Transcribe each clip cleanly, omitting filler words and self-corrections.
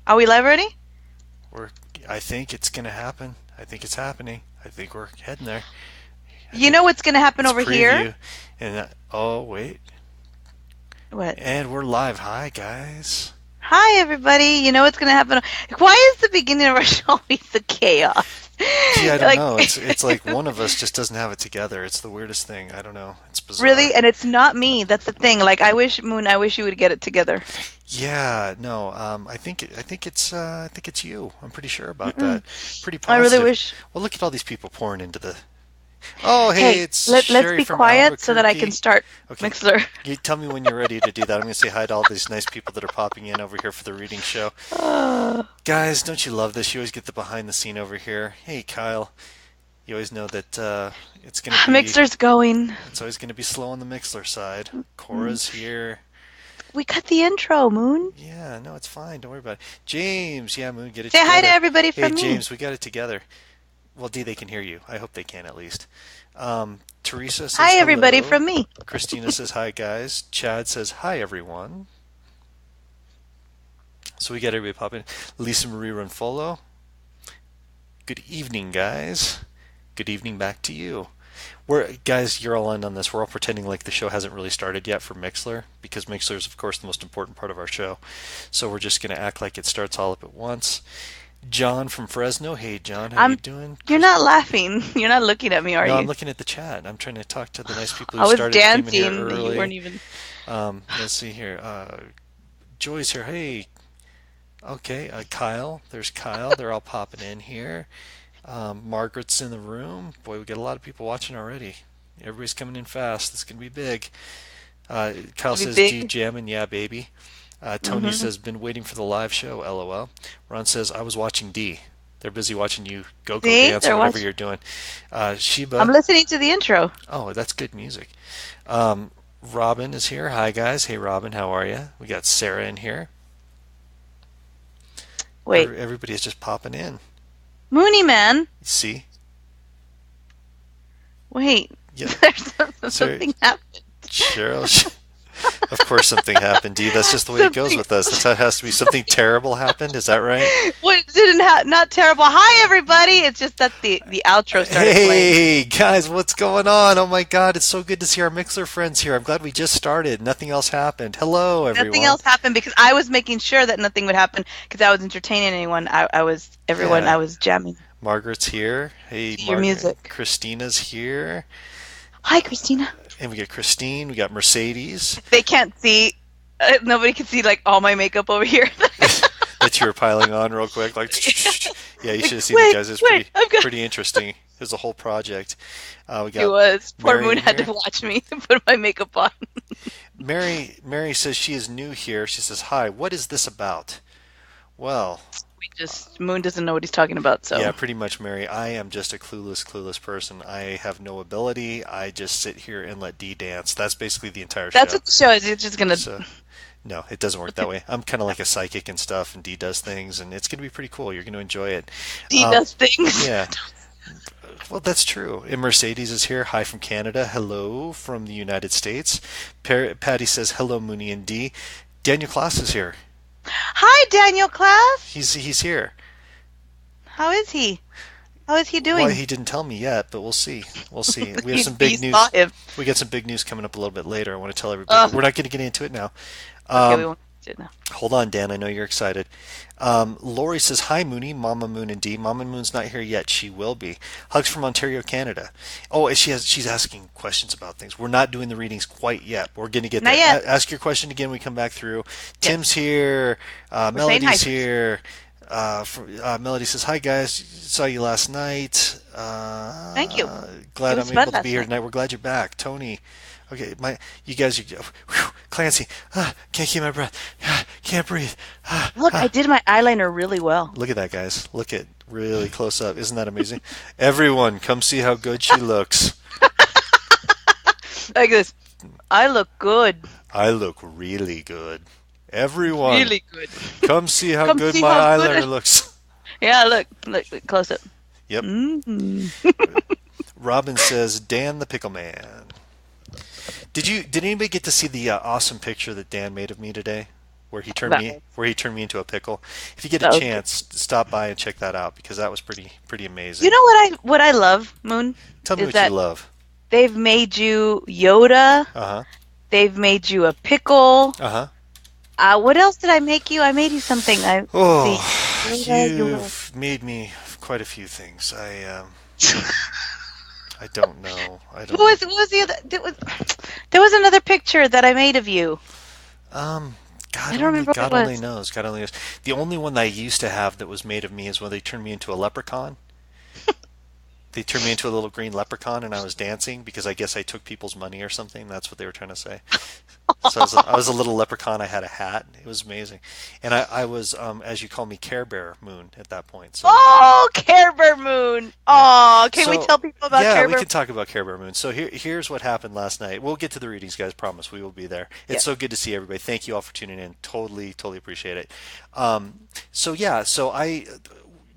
Are we live already? We're, I think it's gonna happen. I think it's happening. I think we're heading there. I You know think what's going to happen it's over here? preview, and oh wait, What? and we're live. Hi guys. Hi, everybody. You know what's going to happen? Why is the beginning of our show always the chaos? Gee, I don't Like, know. It's like one of us just doesn't have it together. It's the weirdest thing. I don't know. It's bizarre. really? And it's not me. That's the thing. Like, I wish you would get it together. Yeah, no. I think it's you. I'm pretty sure about Mm-mm. that. Pretty I really positive. wish. Well, look at all these people pouring into the. Oh, hey, Hey, it's let's Sherry be from quiet so that I can Albuquerque. start Okay, Mixler. you tell me when you're ready to do that. I'm going to say hi to all these nice people that are popping in over here for the reading show. Guys, don't you love this? You always get the behind the scene over here. Hey, Kyle. You always know that it's going to be Mixer's going. it's always going to be slow on the Mixler side. Mm. Cora's here. We cut the intro, Moon. Yeah, no, it's fine. Don't worry about it. James, yeah, Moon, get it Say hi to together. everybody Hey, from me. James, we got it together. Well, D, they can hear you. I hope they can at least. Teresa says Hi, everybody hello. from me. Christina says hi, guys. Chad says hi, everyone. So we got everybody popping. Lisa Marie Runfolo. Good evening, guys. Good evening back to you. Guys, you're all in on this. We're all pretending like the show hasn't really started yet for Mixler because Mixler is, of course, the most important part of our show. So we're just going to act like it starts all up at once. John from Fresno. Hey, John, how you I'm. doing? You're not laughing. You're not looking at me, are No, I'm you? looking at the chat. I'm trying to talk to the nice people I who was started, came in here dancing. You weren't early. even. Let's see here. Joy's here. Hey, okay. Kyle. There's Kyle. They're all popping in here. Margaret's in the room. Boy, we got a lot of people watching already. Everybody's coming in fast. This is gonna be big. Kyle To be says, "D big. jamming, yeah, baby." Tony Hmm. says, "Been waiting for the live show." LOL. Ron says, "I was watching D." They're busy watching you go See, dance or there whatever was. you're doing. I'm Sheba. listening to the intro. Oh, that's good music. Robin is here. Hi guys. Hey Robin, how are you? We got Sarah in here. Wait, Everybody is just popping in. Moonie Man. See? Wait, Yep. there's Sarah, something happened. Cheryl. Of course, something happened, Dee. That's just the way it goes Something. with us. That's how it has to be. Something terrible happened. Is that right? What didn't not terrible. Hi, everybody. It's just that the outro started playing. Hey, guys, what's going on? Oh my God, it's so good to see our Mixler friends here. I'm glad we just started. Nothing else happened. Hello, Nothing everyone. else happened because I was making sure that nothing would happen because I was entertaining anyone. I was everyone. Yeah, I was jamming Margaret's here. Hey, to your Margaret. music. Christina's here. Hi, Christina. And we got Christine. We got Mercedes. They can't see. Nobody can see like all my makeup over here. That you were piling on real quick. Like, yeah, you should have Like, seen it, guys. It's wait, I've got. pretty interesting. It was a whole project. We It got was. Poor Mary Moon in had to here. watch me put my makeup on. Mary says she is new here. She says, "Hi, what is this about?" Well, Moon doesn't know what he's talking about, yeah, so pretty much, Mary. I am just a clueless person. I have no ability. I just sit here and let Dee dance. That's basically the entire that's show. what the show is. It's just gonna. So, no, it doesn't work that way. I'm kind of like a psychic and stuff, and Dee does things, and it's going to be pretty cool. You're going to enjoy it. He does things. Yeah, well, that's true. And Mercedes is here. Hi from Canada. Hello from the United States. Patty says, hello, Moonie and Dee. Daniel Klaus is here. Hi, Daniel Class. He's here. How is he? How is he Well, doing? he didn't tell me yet, but we'll see. We'll see. We have You, some you big saw news. him. We got some big news coming up a little bit later. I want to tell everybody, but Oh, we're not going to get into it now. okay. We Um, won't do it now. hold on, Dan. I know you're excited. Lori says, hi, Mooney, Mama Moon and Dee. Mama Moon's not here yet. She will be. Hugs from Ontario, Canada. Oh, and she's asking questions about things. We're not doing the readings quite yet. We're going to get Not there. yet. Ask your question again when we come back through. Yes. Tim's here. We're saying hi Melody's first. here. Melody says, hi, guys. Saw you last night. Thank you. It Glad was I'm fun able to be last here night. tonight. We're glad you're back. Tony. Okay, you guys are, whew, Clancy, can't keep my breath, can't breathe. Look, I did my eyeliner really well. Look at that, guys. Look at really close up. Isn't that amazing? Everyone, come see how good she looks. Like this. I look good. I look really good. Everyone, Really good. come see how Come good see my how good. eyeliner looks. Yeah, look, close up. Yep. Mm. Robin says, Dan the Pickle Man. Did anybody get to see the awesome picture that Dan made of me today? That where he turned me into a pickle. If you get a that was good. chance, stop by and check that out because that was pretty You amazing. know what I love, Moon, Tell me is what you that love. they've made you Yoda. Uh huh. They've made you a pickle. Uh huh. What else did I make you? I made you something. Let's see. Oh, Yoda, you were. you've made me quite a few things. I don't know. I don't. What was the other? There was another picture that I made of you. Um, I don't remember what it God only was. knows. God only knows. The only one that I used to have that was made of me is when they turned me into a leprechaun. They turned me into a little green leprechaun, and I was dancing because I guess I took people's money or something. That's what they were trying to say. So I was a little leprechaun. I had a hat. It was amazing, and I was, as you call me, Care Bear Moon at that point. So Oh, Care Bear Moon. yeah. Oh, can we So tell people about yeah, Care we Bear? can talk about Care Bear Moon. So here's what happened last night. We'll get to the readings, guys. Promise we will be there. Yeah. It's so good to see everybody. Thank you all for tuning in. Totally appreciate it. So yeah, so I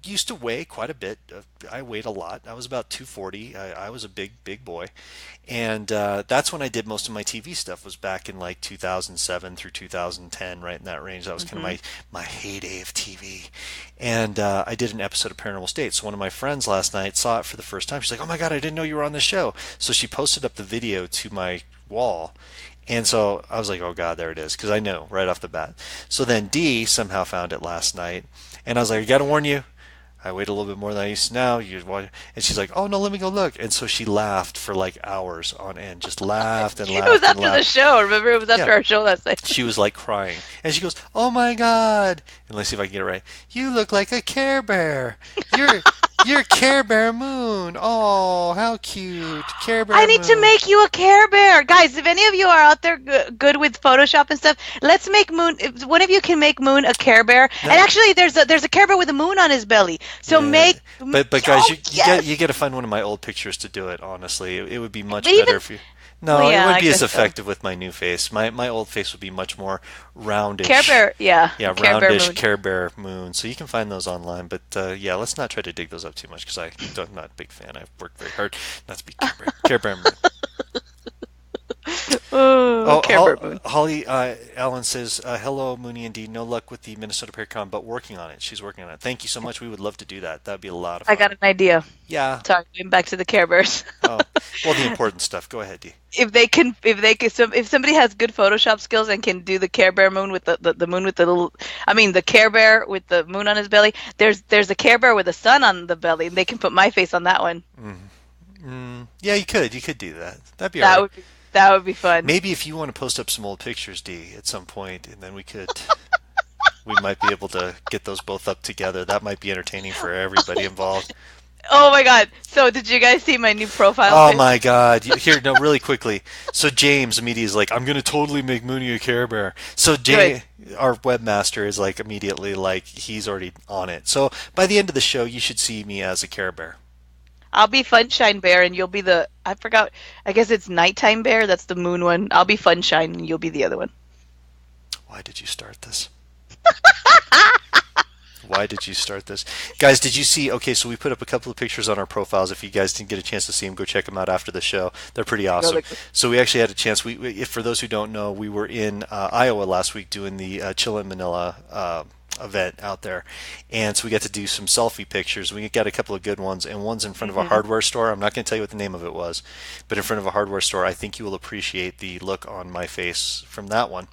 used to weigh quite a bit. I weighed a lot. I was about 240. I was a big boy, and that's when I did most of my TV stuff. Was back in like 2007 through 2010, right in that range. That was kind of Hmm. my heyday of TV, and I did an episode of Paranormal State. So one of my friends last night saw it for the first time. She's like, "Oh my God, I didn't know you were on the show." So she posted up the video to my wall. And so I was like, oh God, there it is. Because I know right off the bat. So then Dee somehow found it last night. And I was like, I got to warn you, I weighed a little bit more than I used to now. And she's like, oh no, let me go look. And so she laughed for like hours on end, just laughed and It was laughed and after the laughed. show. Remember, it was Yeah, after our show last night. she was like crying. And she goes, oh my God. And let's see if I can get it right. You look like a Care Bear. You're you're Care Bear Moon. Oh, how cute. Care I Bear need to Moon. make you a Care Bear, guys. If any of you are out there good with Photoshop and stuff, let's make Moon. If one of you can make Moon a Care Bear, and No, actually, there's a Care Bear with a moon on his belly. So yeah, make. but guys, Oh you yes. got to find one of my old pictures to do it. Honestly, it would be But much better even. if you. Well, No, it yeah, wouldn't I be as guess so. effective with my new face. My old face would be much more Care roundish. Bear, yeah, Yeah, Care Bear roundish Moon. Care Bear Moon. So you can find those online. But yeah, let's not try to dig those up too much because I'm not a big fan. I've worked very hard not to be Care Bear Moon. Oh, Oh, Care Bear Moon. Holly Allen says, hello, Moonie and Dee. No luck with the Minnesota Paracon, but working on it. She's working on it. Thank you so much. We would love to do that. That'd be a lot of I fun. got an idea. Yeah. Sorry, going back to the Care Bears. Oh, well, the important stuff. Go ahead, Dee. If somebody has good Photoshop skills and can do the Care Bear moon with the moon with the little, I mean the Care Bear with the moon on his belly. There's a Care Bear with a sun on the belly. And they can put my face on that one. Yeah, you could. You could do that. That'd be all That right. would be that would be fun. Maybe if you want to post up some old pictures, Dee, at some point, and then we might be able to get those both up together. That might be entertaining for everybody involved. Oh my God! So did you guys see my new profile Oh pic? my God! Here, no, really quickly. So James immediately is like, "I'm gonna totally make Moonie a Care Bear." So Good. our webmaster, is like immediately like he's already on it. So by the end of the show, you should see me as a Care Bear. I'll be Funshine Bear and you'll be the I forgot. I guess it's Nighttime Bear. That's the moon one. I'll be Funshine and you'll be the other one. Why did you start this? Why did you start this? Guys, did you see? Okay, so we put up a couple of pictures on our profiles. If you guys didn't get a chance to see them, go check them out after the show. They're pretty awesome. So we actually had a chance. If for those who don't know, we were in Iowa last week doing the Chill in Manila event out there, and so we got to do some selfie pictures. We got a couple of good ones, and one's in front of a Hmm. hardware store. I'm not going to tell you what the name of it was, but in front of a hardware store. I think you will appreciate the look on my face from that one.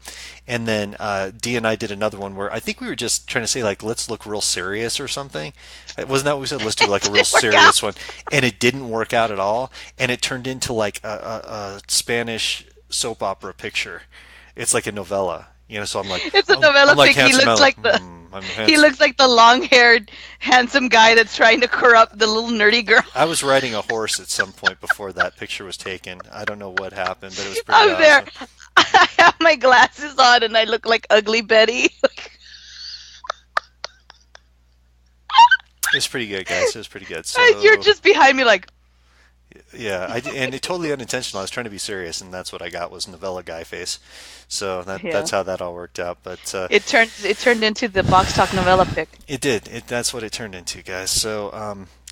And then Dee and I did another one where I think we were just trying to say like, let's look real serious or something. Wasn't that what we said? Let's do like a real Work out. serious one, and it didn't work out at all, and it turned into like a Spanish soap opera picture. It's like a novella. So I'm like, It's a I'm novella like pic. He handsome. I'm looks like, like the I'm he handsome. looks like the long-haired, handsome guy that's trying to corrupt the little nerdy girl. I was riding a horse at some point before that picture was taken. I don't know what happened, but it was pretty I'm there. awesome. I have my glasses on and I look like Ugly Betty. It was pretty good, guys. It was pretty good. And you're So just behind me like, yeah, and it totally unintentional. I was trying to be serious, and that's what I got was novella guy face. So yeah. that's how that all worked out. But It turned into the Box Talk novella pic. it did. That's what it turned into, guys. So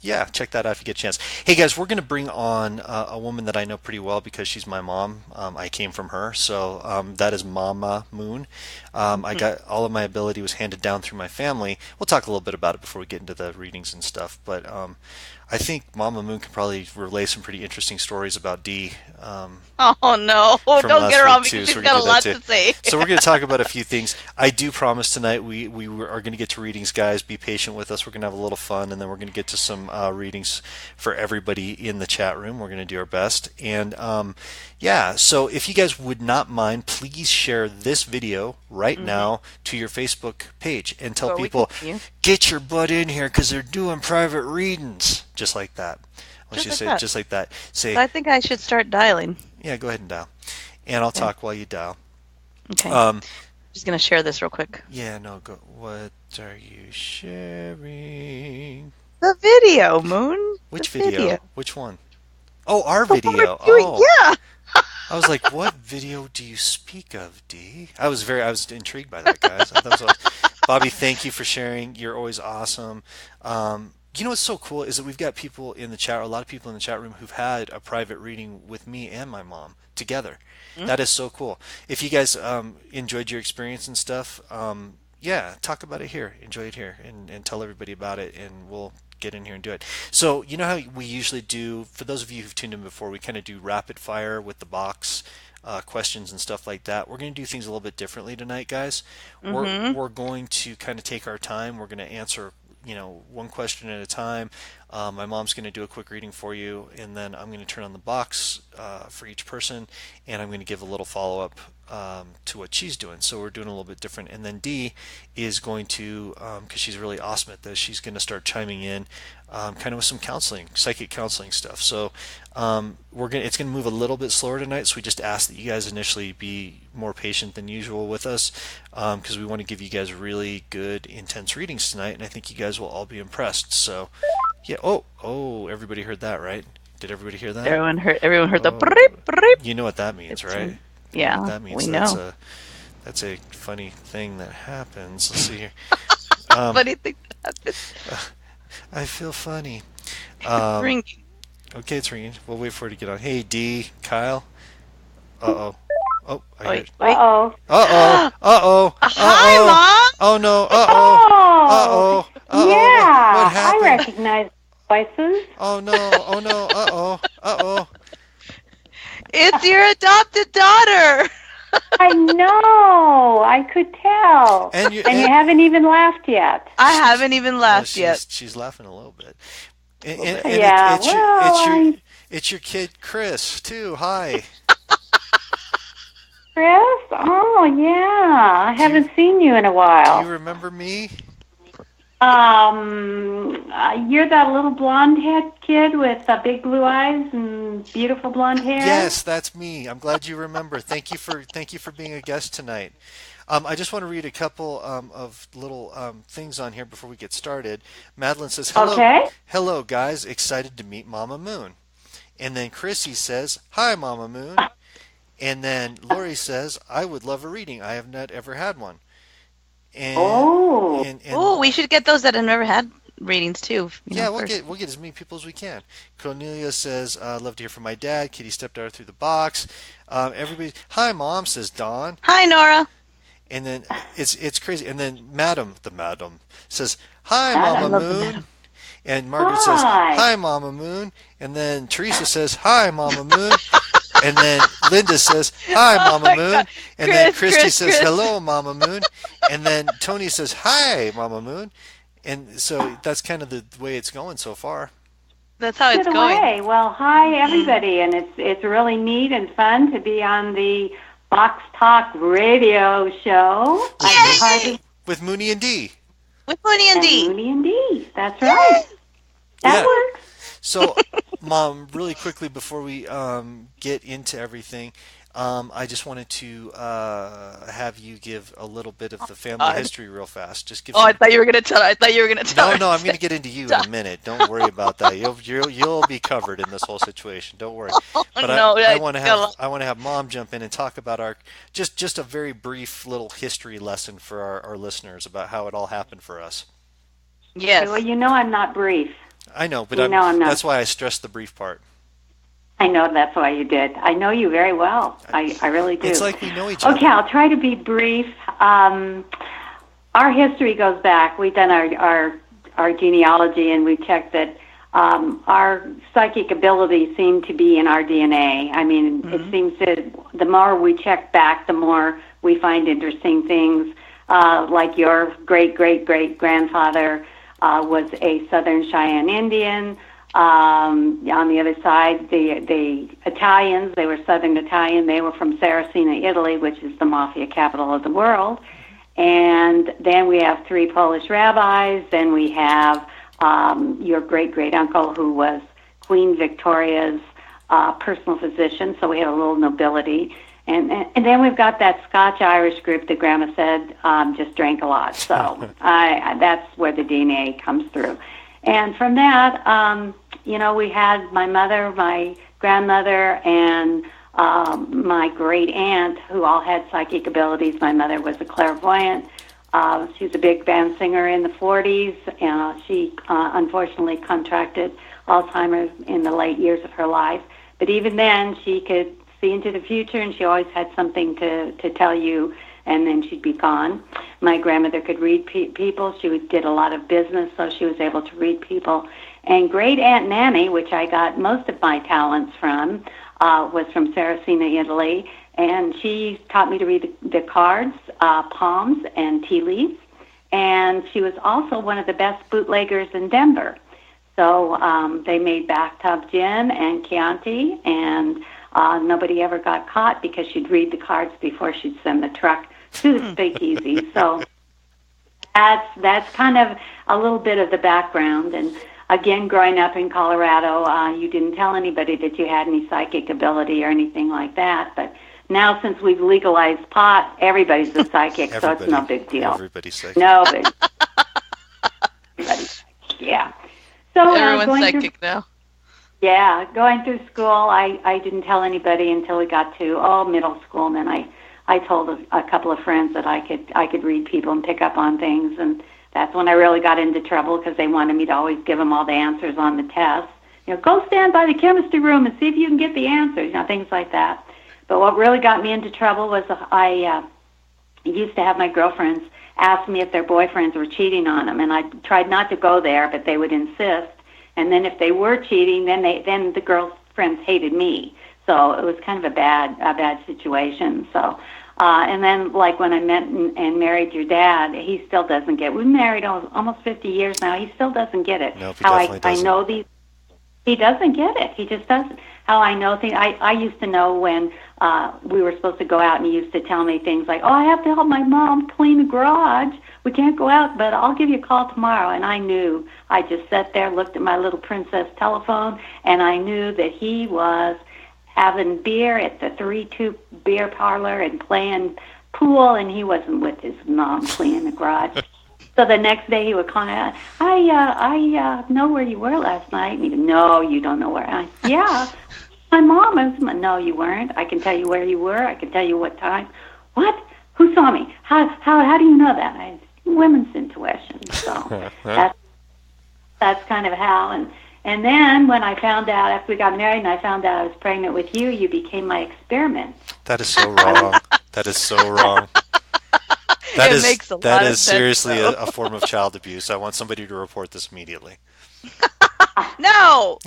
Yeah, check that out if you get a chance. Hey guys, we're going to bring on a woman that I know pretty well because she's my mom. I came from her, so that is Mama Moon. I Mhm. got all of my ability was handed down through my family. We'll talk a little bit about it before we get into the readings and stuff. But I think Mama Moon can probably relay some pretty interesting stories about Dee. Oh no, From don't get last her week on too, because so she's we're gonna got do a that lot too. to say. So we're gonna talk about a few things. I do promise tonight are gonna get to readings, guys. Be patient with us. We're gonna have a little fun, and then we're gonna get to some readings for everybody in the chat room. We're gonna do our best, and yeah. So if you guys would not mind, please share this video right Hmm. now to your Facebook page and tell Before we people, continue, get your butt in here because they're doing private readings, just like that. I want just you to like say it that. just like that. So Say, I think I should start dialing. yeah, go ahead and dial, and I'll Okay. talk while you dial. Okay. Um, Just gonna share this real quick. yeah, no, go. What are you sharing? The video, Moon. The Which video. video? Which one? Oh, our The one we're video. doing. Oh, Yeah. I was like, what video do you speak of, D? I was intrigued by that, guys. I thought it was awesome. Bobby, thank you for sharing. You're always awesome. You know what's so cool is that we've got people in the chat, a lot of people in the chat room who've had a private reading with me and my mom together. Mm. That is so cool. If you guys enjoyed your experience and stuff, yeah, talk about it here. Enjoy it here and tell everybody about it, and we'll get in here and do it. So, you know how we usually do, for those of you who've tuned in before, we kind of do rapid fire with the box questions and stuff like that. We're going to do things a little bit differently tonight, guys. Mm-hmm. We're going to kind of take our time. We're going to answer, one question at a time. My mom's going to do a quick reading for you, and then I'm going to turn on the box for each person, and I'm going to give a little follow up to what she's doing. So we're doing a little bit different. And then Dee is going to, because she's really awesome at this, she's going to start chiming in, kind of with some counseling, psychic counseling stuff. So it's gonna move a little bit slower tonight. So we just ask that you guys initially be more patient than usual with us, because we want to give you guys really good, intense readings tonight, and I think you guys will all be impressed. So yeah. Oh, everybody heard that, right? Did everybody hear that? Everyone heard the Oh, brip, brip. you know what that means, It's right? You know what yeah, that means. we know. That's a funny thing that happens. Let's see here. Funny thing that happened. I feel funny. It's Um, ringing. okay, it's ringing. We'll wait for it to get on. Hey, D, Kyle. Uh oh. Oh, I hear Wait, it. wait. Uh-oh. Uh oh. Uh oh. Uh Hi, oh. Mom. Oh no. Uh oh. Uh Oh, oh. Uh oh. What yeah. I happened? recognize voices. Oh no. Oh no. Uh oh. Uh oh. It's your adopted daughter. I know. I could tell. And you. And you And, haven't even laughed yet. I haven't even well, laughed yet. she's laughing a little bit. A little bit. And Yeah. Well, it's your kid Chris too. Hi. Chris? Oh, yeah. I Do you haven't seen you in a do you while. remember me? You're that little blonde-haired kid with big blue eyes and beautiful blonde hair? Yes, that's me. I'm glad you remember. Thank you for being a guest tonight. I just want to read a couple of little things on here before we get started. Madeline says, Okay. hello guys, excited to meet Mama Moon." And then Chrissy says, "Hi Mama Moon." And then Lori says, "I would love a reading. I have not ever had one." And Oh. Oh, and we should get those that have never had readings too. yeah, First. we'll get as many people as we can. Cornelia says, "Love to hear from my dad." Kitty stepped out through the box. Everybody, "Hi Mom," says Dawn. Hi, Nora. And then it's crazy. And then the madam says, "Hi, I Mama Madam. love the Moon." madam. And Margaret says, Hi. "Hi, Mama Moon." And then Teresa says, "Hi, Mama Moon." And then Linda says, "Hi, Oh Mama my Moon." God, And then Chris, Christy Chris, says, Chris. "Hello, Mama Moon." And then Tony says, "Hi, Mama Moon." And so that's kind of the way it's going so far. That's how it's Good going. away. Well, hi Mm. everybody, and it's really neat and fun to be on the Box Talk radio show. I'm part Yay! of With Moonie and D. With Moonie and Dee. Moonie and Dee. That's right. That Yeah. works. So, Mom, really quickly before we get into everything, I just wanted to have you give a little bit of the family God. history real fast. Just give Oh, I some. thought you were gonna tell her. I thought you were gonna tell No, her. no, I'm going to get into you in a minute. Don't worry about that. You'll be covered in this whole situation. Don't worry. Oh But no, I want to have Mom jump in and talk about our just a very brief little history lesson for our listeners about how it all happened for us. yes. Well, you know I'm not brief. I know, but You know I'm not. that's why I stressed the brief part. I know that's why you did. I know you very well. I really do. It's like we know each Okay, other. I'll try to be brief. Our history goes back. We've done our genealogy, and we checked that our psychic abilities seem to be in our DNA. I mean, it seems that the more we check back, the more we find interesting things. Like your great-great-great-grandfather was a Southern Cheyenne Indian. On the other side, the Italians, they were Southern Italian. They were from Saracina, Italy, which is the mafia capital of the world. And then we have 3 Polish rabbis. Then we have your great-great-uncle, who was Queen Victoria's personal physician. So we had a little nobility. And then we've got that Scotch-Irish group that Grandma said just drank a lot. So that's where the DNA comes through. And from that, we had my mother, my grandmother, and my great aunt, who all had psychic abilities. My mother was a clairvoyant. She was a big band singer in the 40s. She unfortunately contracted Alzheimer's in the late years of her life. But even then, she could see into the future, and she always had something to tell you, and then she'd be gone. My grandmother could read people. She did a lot of business, so she was able to read people. And Great Aunt Nanny, which I got most of my talents from, was from Saracina, Italy, and she taught me to read the cards, palms, and tea leaves. And she was also one of the best bootleggers in Denver. So they made bathtub gin and Chianti, and nobody ever got caught because she'd read the cards before she'd send the truck to the speakeasy. So that's kind of a little bit of the background. And again, growing up in Colorado, you didn't tell anybody that you had any psychic ability or anything like that. But now, since we've legalized pot, everybody's a psychic, so it's no big deal. Everybody's psychic. Everybody's psychic, yeah. So everyone's psychic now. Yeah, going through school, I didn't tell anybody until we got to middle school, and then I told a couple of friends that I could read people and pick up on things, and that's when I really got into trouble because they wanted me to always give them all the answers on the test. Go stand by the chemistry room and see if you can get the answers, things like that. But what really got me into trouble was I used to have my girlfriends ask me if their boyfriends were cheating on them, and I tried not to go there, but they would insist. And then if they were cheating, then the girlfriends hated me. So it was kind of a bad situation. So, and then like when I met and married your dad, he still doesn't get it. We've been married almost 50 years now. He still doesn't get it. No, he how definitely doesn't. I know these. He doesn't get it. He just doesn't. How I know things. I used to know when we were supposed to go out, and he used to tell me things like, I have to help my mom clean the garage. We can't go out, but I'll give you a call tomorrow. And I knew. I just sat there, looked at my little princess telephone, and I knew that he was having beer at the 3-2 beer parlor and playing pool, and he wasn't with his mom cleaning the garage. So the next day he would call me, I know where you were last night. And he'd go, no, you don't know where. Yeah, my mom was. No, you weren't. I can tell you where you were. I can tell you what time. What? Who saw me? How do you know that? Women's intuition. So that's kind of how. And then when I found out, after we got married and I found out I was pregnant with you, you became my experiment. That is so wrong. That is so wrong. That is seriously a form of child abuse. I want somebody to report this immediately. No!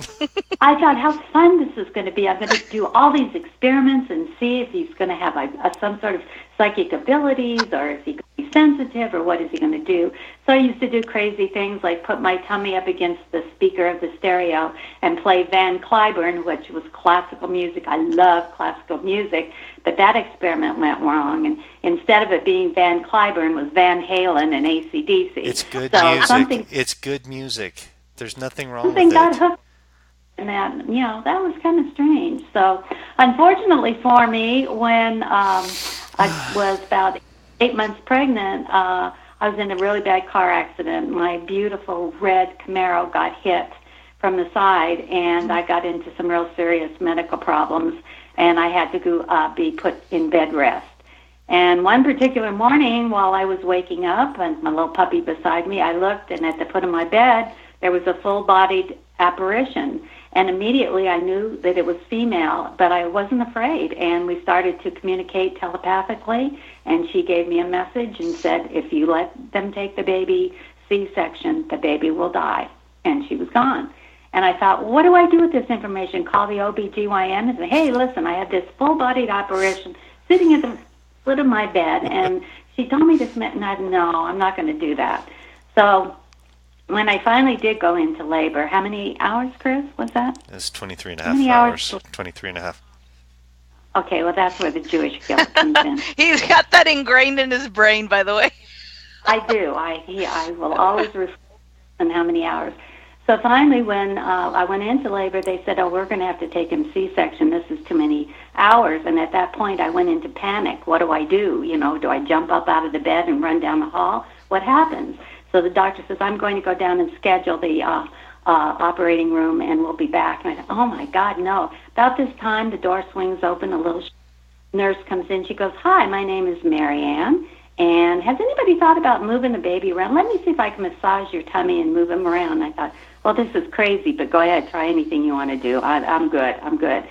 I thought, how fun this is going to be. I'm going to do all these experiments and see if he's going to have some sort of psychic abilities, or is he going to be sensitive, or what is he going to do. So I used to do crazy things like put my tummy up against the speaker of the stereo and play Van Cliburn, which was classical music. I love classical music, but that experiment went wrong. And instead of it being Van Cliburn, was Van Halen and AC/DC. It's good music. It's good music. There's nothing wrong with it. Got hooked, and that was kind of strange. So, unfortunately for me, when I was about 8 months pregnant, I was in a really bad car accident. My beautiful red Camaro got hit from the side, and I got into some real serious medical problems, and I had to be put in bed rest. And one particular morning, while I was waking up, and my little puppy beside me, I looked, and at the foot of my bed, there was a full-bodied apparition. And immediately I knew that it was female, but I wasn't afraid. And we started to communicate telepathically, and she gave me a message and said, if you let them take the baby C-section, the baby will die. And she was gone. And I thought, what do I do with this information? Call the OBGYN and say, hey, listen, I had this full-bodied apparition sitting at the foot of my bed, and she told me this meant, and I said, no, I'm not going to do that. So when I finally did go into labor, how many hours, Chris, was that? It was 23 and a How half many hours. hours? 23 and a half. Okay, well, that's where the Jewish guilt comes in. He's got that ingrained in his brain, by the way. I do. I will always reflect on how many hours. So finally, when I went into labor, they said, oh, we're going to have to take him C-section. This is too many hours. And at that point, I went into panic. What do I do? You know, do I jump up out of the bed and run down the hall? What happens? So the doctor says, I'm going to go down and schedule the operating room, and we'll be back. And I said, oh, my God, no. About this time, the door swings open. A little nurse comes in. She goes, hi, my name is Mary Ann. And has anybody thought about moving the baby around? Let me see if I can massage your tummy and move him around. I thought, well, this is crazy, but go ahead, try anything you want to do. I'm good.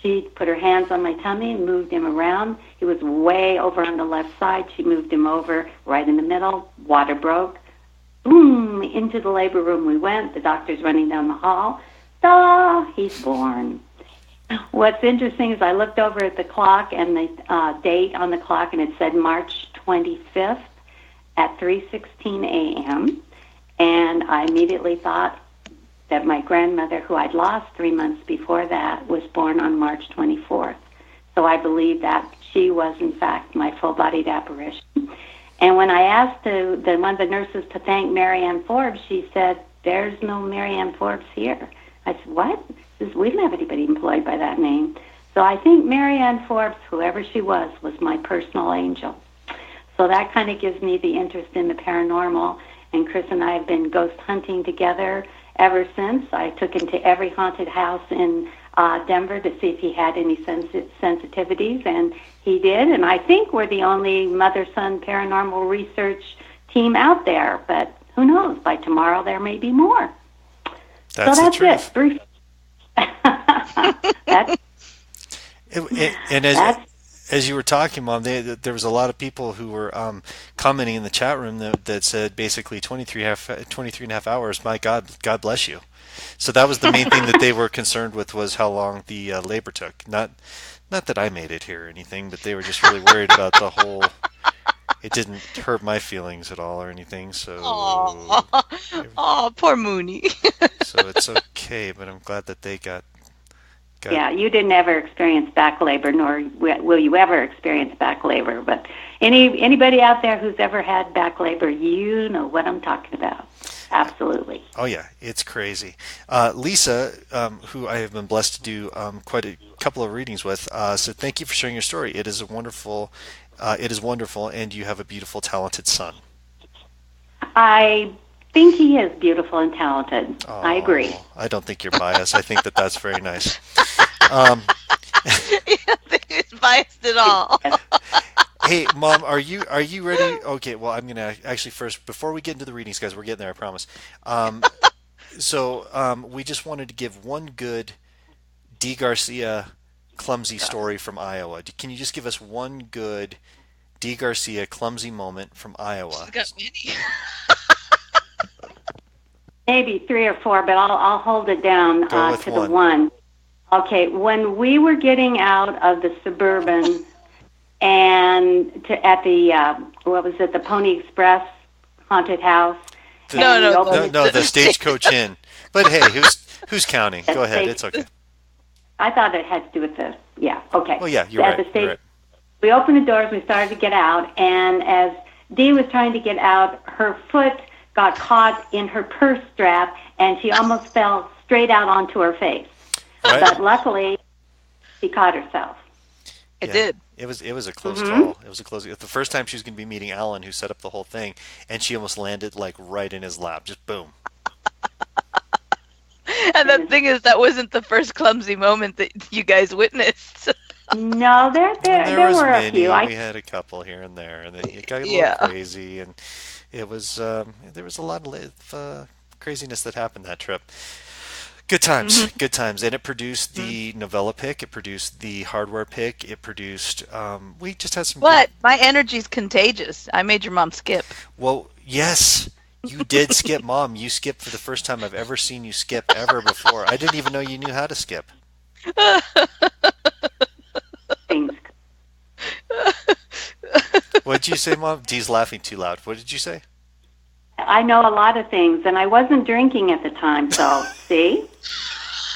She put her hands on my tummy and moved him around. He was way over on the left side. She moved him over right in the middle. Water broke. Boom, into the labor room we went. The doctor's running down the hall. He's born. What's interesting is I looked over at the clock and the date on the clock, and it said March 25th at 3:16 a.m. And I immediately thought that my grandmother, who I'd lost 3 months before that, was born on March 24th. So I believe that she was, in fact, my full-bodied apparition. And when I asked one of the nurses to thank Mary Ann Forbes, she said, there's no Mary Ann Forbes here. I said, what? She says, we don't have anybody employed by that name. So I think Mary Ann Forbes, whoever she was my personal angel. So that kind of gives me the interest in the paranormal. And Chris and I have been ghost hunting together ever since. I took him to every haunted house in Denver to see if he had any sensitivities, and he did. And I think we're the only mother-son paranormal research team out there. But who knows? By tomorrow, there may be more. That's so the that's truth. it. Brief. As you were talking, Mom, there was a lot of people who were commenting in the chat room that said basically 23 and a half hours. My God, God bless you. So that was the main thing that they were concerned with, was how long the labor took. Not that I made it here or anything, but they were just really worried about the whole. It didn't hurt my feelings at all or anything. So. Oh, poor Moonie. So it's okay, but I'm glad that they got. Yeah, you didn't ever experience back labor, nor will you ever experience back labor. But anybody out there who's ever had back labor, you know what I'm talking about. Absolutely. Oh yeah, it's crazy. Lisa, who I have been blessed to do quite a couple of readings with, said thank you for sharing your story. It is wonderful, and you have a beautiful, talented son. I think he is beautiful and talented. Oh, I agree. I don't think you're biased. I think that's very nice. He's biased at all. Hey, Mom, are you ready? Okay, well, I'm gonna actually first, before we get into the readings, guys, we're getting there, I promise. So we just wanted to give one good D. Garcia clumsy story from Iowa. Can you just give us one good D. Garcia clumsy moment from Iowa? She's got many. Maybe 3 or 4, but I'll hold it down to the one. Okay, when we were getting out of the Suburban and at the what was it, the Pony Express haunted house? No, the Stagecoach Inn. But hey, who's counting? Go ahead, it's okay. I thought it had to do with okay. Well, yeah, you're right. You're right. We opened the doors, we started to get out, and as Dee was trying to get out, her foot got caught in her purse strap, and she almost fell straight out onto her face. Right. But luckily, she caught herself. It did. It was a close call. It was a close. The first time she was going to be meeting Alan, who set up the whole thing, and she almost landed like right in his lap, just boom. And the thing is, that wasn't the first clumsy moment that you guys witnessed. No, there were a few. We had a couple here and there, and then it got a little crazy, and it was there was a lot of craziness that happened that trip. Good times, Hmm. good times, and it produced the novella pick. It produced the hardware pick. It produced. We just had some good. But my energy's contagious. I made your mom skip. Well, yes, you did skip, Mom. You skipped for the first time I've ever seen you skip ever before. I didn't even know you knew how to skip. Things. What did you say, Mom? Dee's laughing too loud. What did you say? I know a lot of things, and I wasn't drinking at the time, so see,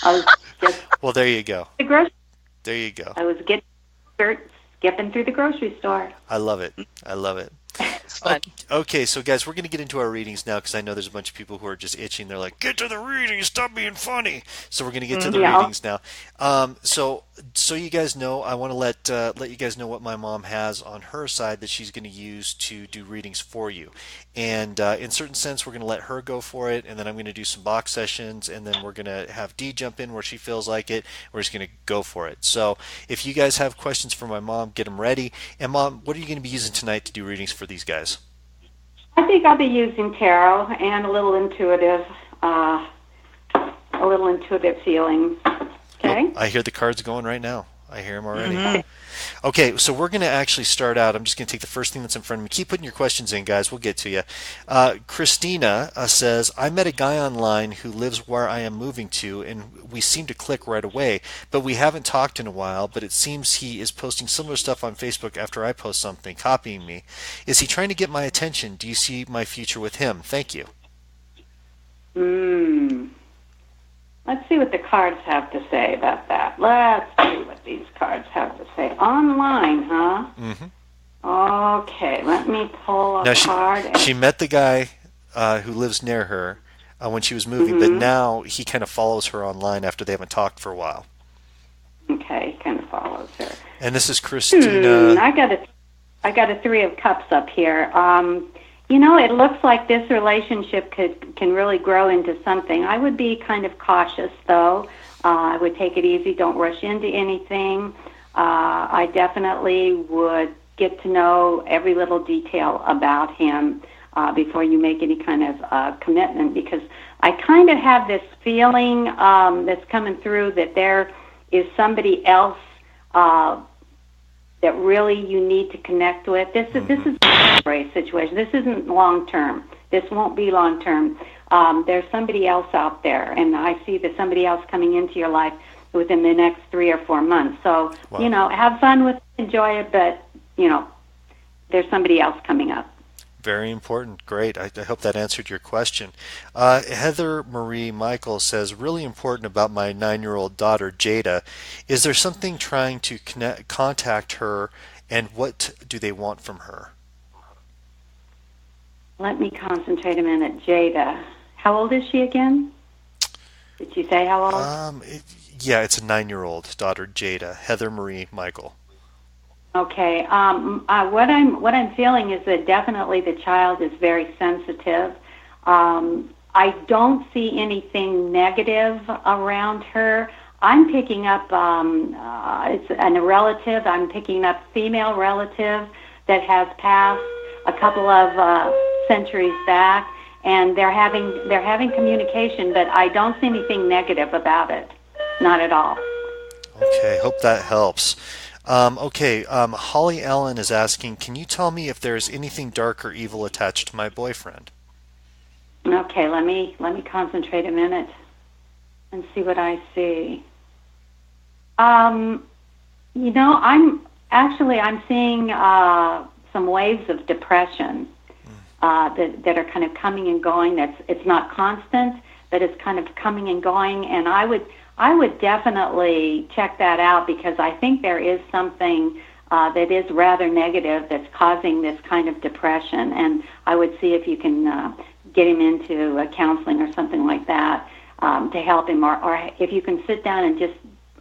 I was just Well, there you go. the grocery. There you go. I was skipping through the grocery store. I love it. I love it. It's fun. Okay, so guys, we're going to get into our readings now because I know there's a bunch of people who are just itching. They're like, "Get to the readings, stop being funny." So we're going to get to the Yeah. readings now. So you guys know, I want to let you guys know what my mom has on her side that she's going to use to do readings for you. And in certain sense, we're going to let her go for it, and then I'm going to do some box sessions, and then we're going to have Dee jump in where she feels like it. We're just going to go for it. So if you guys have questions for my mom, get them ready. And Mom, what are you going to be using tonight to do readings for these guys? I think I'll be using tarot and a little intuitive feelings. Okay. Oh, I hear the cards going right now. I hear them already. Hmm. Okay, so we're going to actually start out. I'm just going to take the first thing that's in front of me. Keep putting your questions in, guys. We'll get to you. Christina says, I met a guy online who lives where I am moving to, and we seem to click right away, but we haven't talked in a while, but it seems he is posting similar stuff on Facebook after I post something, copying me. Is he trying to get my attention? Do you see my future with him? Thank you. Hmm. Let's see what the cards have to say about that. Let's see what these cards have to say. Online, huh? Mm-hmm. Okay, let me pull a Now, card. she met the guy who lives near her when she was moving, but now he kind of follows her online after they haven't talked for a while. Okay, kind of follows her. And this is Christina. I got a Three of Cups up here. It looks like this relationship can really grow into something. I would be kind of cautious, though. I would take it easy. Don't rush into anything. I definitely would get to know every little detail about him before you make any kind of commitment, because I kind of have this feeling that's coming through that there is somebody else that really you need to connect with. This is a temporary situation. This isn't long term. This won't be long term. There's somebody else out there, and I see that somebody else coming into your life within the next 3 or 4 months. So, Wow. have fun with it, enjoy it, but, there's somebody else coming up. Very important. Great. I hope that answered your question. Heather Marie Michael says, really important about my 9-year-old daughter, Jada. Is there something trying to contact her, and what do they want from her? Let me concentrate a minute. Jada. How old is she again? Did you say how old? Yeah, it's a 9-year-old daughter, Jada. Heather Marie Michael. Okay. What I'm feeling is that definitely the child is very sensitive. I don't see anything negative around her. I'm picking up it's a relative. I'm picking up female relative that has passed a couple of centuries back, and they're having communication, but I don't see anything negative about it. Not at all. Okay, hope that helps. Holly Allen is asking, can you tell me if there's anything dark or evil attached to my boyfriend? Okay, let me concentrate a minute and see what I see. I'm seeing some waves of depression that are kind of coming and going. It's not constant, but it's kind of coming and going. And I would definitely check that out, because I think there is something that is rather negative that's causing this kind of depression. And I would see if you can get him into counseling or something like that to help him, or if you can sit down and just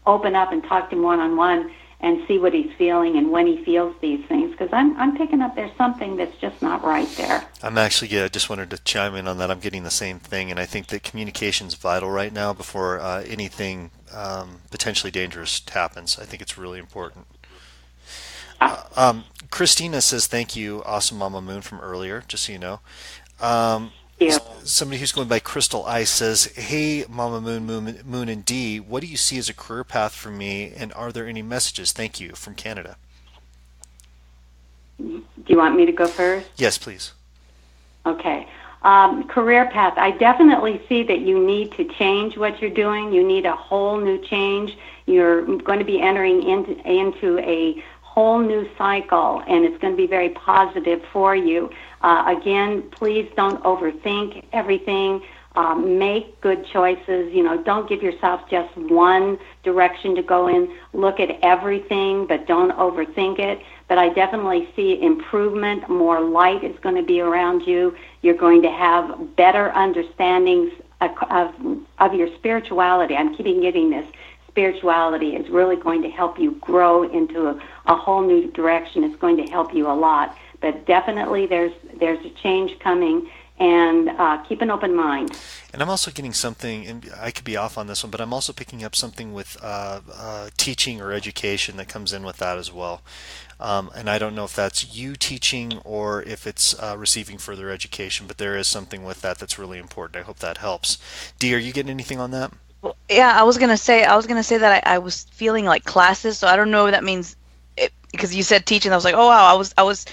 open up and talk to him one-on-one and see what he's feeling and when he feels these things, because I'm picking up there's something that's just not right there. I'm actually, yeah, I just wanted to chime in on that. I'm getting the same thing, and I think that communication is vital right now before anything potentially dangerous happens. I think it's really important. Christina says, thank you, Awesome Mama Moon, from earlier, just so you know. you. Somebody who's going by Crystal Ice says, "Hey, Mama Moon, and Dee, what do you see as a career path for me, and are there any messages? Thank you," from Canada. Do you want me to go first? Yes, please. Okay. Career path. I definitely see that you need to change what you're doing. You need a whole new change. You're going to be entering into a whole new cycle, and it's going to be very positive for you. Again, please don't overthink everything. Make good choices. Don't give yourself just one direction to go in. Look at everything, but don't overthink it. But I definitely see improvement. More light is going to be around you. You're going to have better understandings of your spirituality. I'm keeping getting this. Spirituality is really going to help you grow into a whole new direction. It's going to help you a lot. But definitely there's a change coming, and keep an open mind. And I'm also getting something, and I could be off on this one, but I'm also picking up something with teaching or education that comes in with that as well. And I don't know if that's you teaching or if it's receiving further education, but there is something with that that's really important. I hope that helps. Dee, are you getting anything on that? Well, yeah, I was gonna say that I was feeling like classes, so I don't know if that means because you said teaching. I was like, oh wow, I was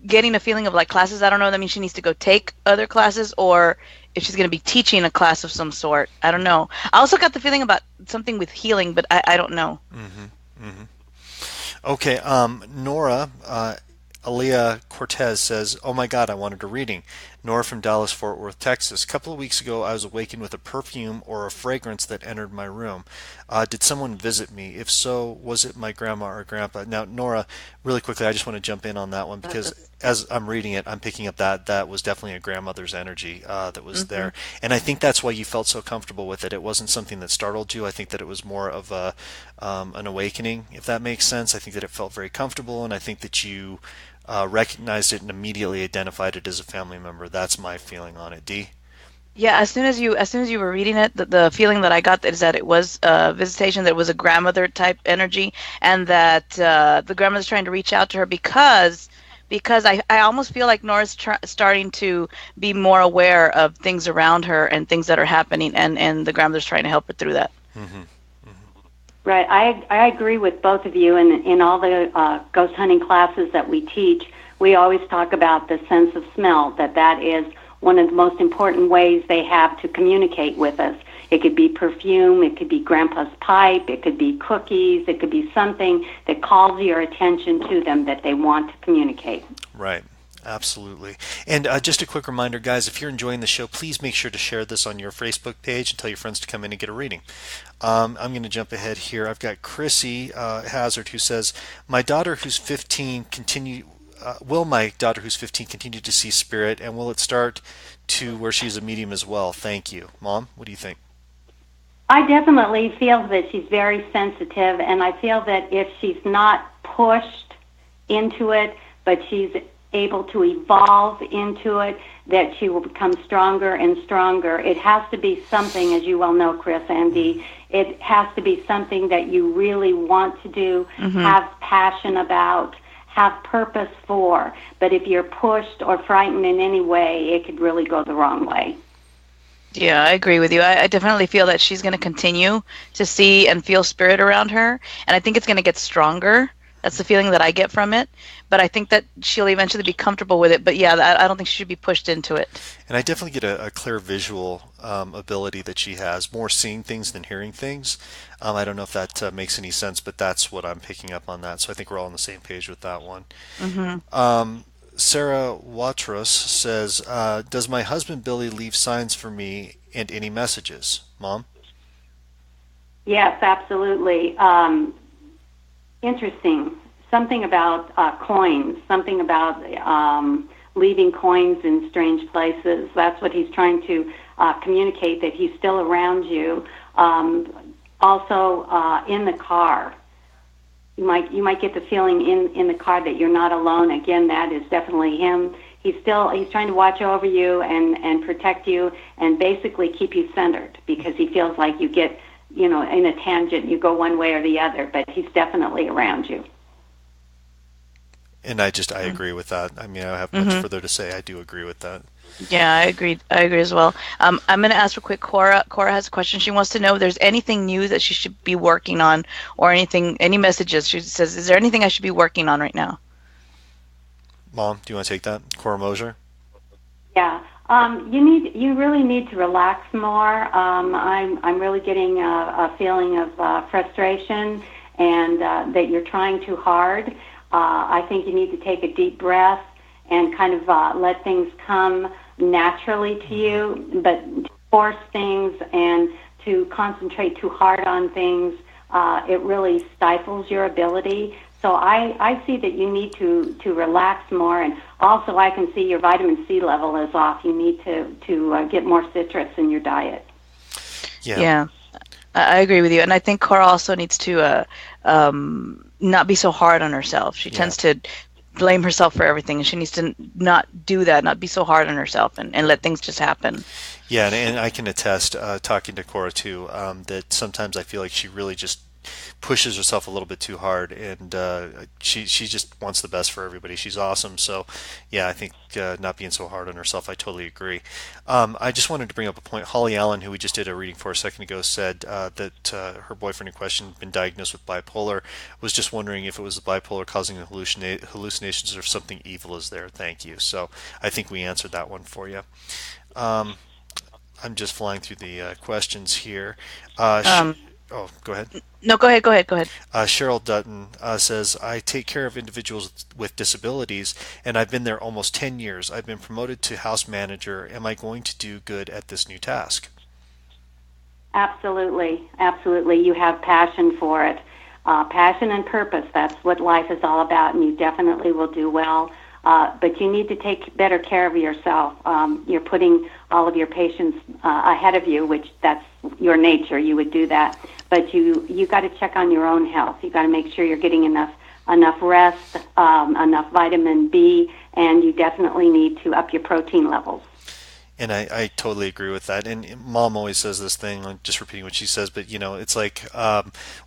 getting a feeling of like classes. I don't know if that means she needs to go take other classes or if she's going to be teaching a class of some sort. I don't know. I also got the feeling about something with healing, but I don't know. Mm-hmm. Mm-hmm. Okay, Nora, Aaliyah Cortez says, "Oh my God, I wanted a reading." Nora from Dallas, Fort Worth, Texas. A couple of weeks ago, I was awakened with a perfume or a fragrance that entered my room. Did someone visit me? If so, was it my grandma or grandpa? Now, Nora, really quickly, I just want to jump in on that one because as I'm reading it, I'm picking up that was definitely a grandmother's energy that was there. And I think that's why you felt so comfortable with it. It wasn't something that startled you. I think that it was more of an awakening, if that makes sense. I think that it felt very comfortable, and I think that you recognized it and immediately identified it as a family member. That's my feeling on it. Dee? Yeah, as soon as you were reading it, the feeling that I got is that it was a visitation, that it was a grandmother type energy, and that the grandmother's trying to reach out to her because I almost feel like Nora's starting to be more aware of things around her and things that are happening, and the grandmother's trying to help her through that. Mm-hmm. Right. I agree with both of you. And in all the ghost hunting classes that we teach, we always talk about the sense of smell, that is one of the most important ways they have to communicate with us. It could be perfume, it could be grandpa's pipe, it could be cookies, it could be something that calls your attention to them that they want to communicate. Right. Absolutely. And just a quick reminder, guys, if you're enjoying the show, please make sure to share this on your Facebook page and tell your friends to come in and get a reading. I'm going to jump ahead here. I've got Chrissy Hazard who says, my daughter who's 15 will my daughter who's 15 continue to see spirit, and will it start to where she's a medium as well? Thank you. Mom, what do you think? I definitely feel that she's very sensitive, and I feel that if she's not pushed into it, but she's able to evolve into it, that she will become stronger and stronger. It has to be something, as you well know, Chris and Dee, it has to be something that you really want to do, have passion about, have purpose for. But if you're pushed or frightened in any way, it could really go the wrong way. Yeah, I agree with you. I definitely feel that she's going to continue to see and feel spirit around her, and I think it's going to get stronger. That's the feeling that I get from it. But I think that she'll eventually be comfortable with it. But yeah, I don't think she should be pushed into it. And I definitely get a clear visual ability that she has, more seeing things than hearing things. I don't know if that makes any sense, but that's what I'm picking up on that. So I think we're all on the same page with that one. Sarah Watros says, does my husband Billy leave signs for me and any messages? Mom? Yes, absolutely. Interesting. Something about coins, something about leaving coins in strange places. That's what he's trying to communicate, that he's still around you. Also, in the car. You might get the feeling in the car that you're not alone. Again, that is definitely him. He's trying to watch over you and protect you and basically keep you centered, because he feels like you get, in a tangent, you go one way or the other, but he's definitely around you. And I agree with that. I mean, I don't have much further to say. I do agree with that. Yeah, I agree. I agree as well. I'm going to ask real quick. Cora. Cora has a question. She wants to know if there's anything new that she should be working on, or anything, any messages. She says, "Is there anything I should be working on right now?" Mom, do you want to take that? Cora Mosier? Yeah. You really need to relax more. I'm really getting a feeling of frustration and that you're trying too hard. I think you need to take a deep breath and kind of let things come naturally to you, but to force things and to concentrate too hard on things, it really stifles your ability. So I see that you need to relax more, and also I can see your vitamin C level is off. You need to get more citrus in your diet. Yeah. Yeah, I agree with you, and I think Cora also needs to not be so hard on herself. She Yeah. tends to blame herself for everything, and she needs to not do that, not be so hard on herself, and let things just happen. Yeah, and I can attest, talking to Cora too, that sometimes I feel like she really just pushes herself a little bit too hard, and she just wants the best for everybody. She's awesome. So, yeah, I think not being so hard on herself, I totally agree. I just wanted to bring up a point. Holly Allen, who we just did a reading for a second ago, said that her boyfriend in question had been diagnosed with bipolar. Was just wondering if it was the bipolar causing the hallucinations or if something evil is there. Thank you. So I think we answered that one for you. Um, I'm just flying through the questions here. Um, Oh, go ahead. no, go ahead, go ahead, go ahead. Cheryl Dutton says, I take care of individuals with disabilities, and I've been there almost 10 years. I've been promoted to house manager. Am I going to do good at this new task? Absolutely, absolutely. You have passion for it. Passion and purpose, that's what life is all about, and you definitely will do well. But you need to take better care of yourself. You're putting all of your patients ahead of you, which that's your nature. You would do that. But you got to check on your own health. You got to make sure you're getting enough rest, enough vitamin B, and you definitely need to up your protein levels. And I totally agree with that. And mom always says this thing, I'm just repeating what she says, but it's like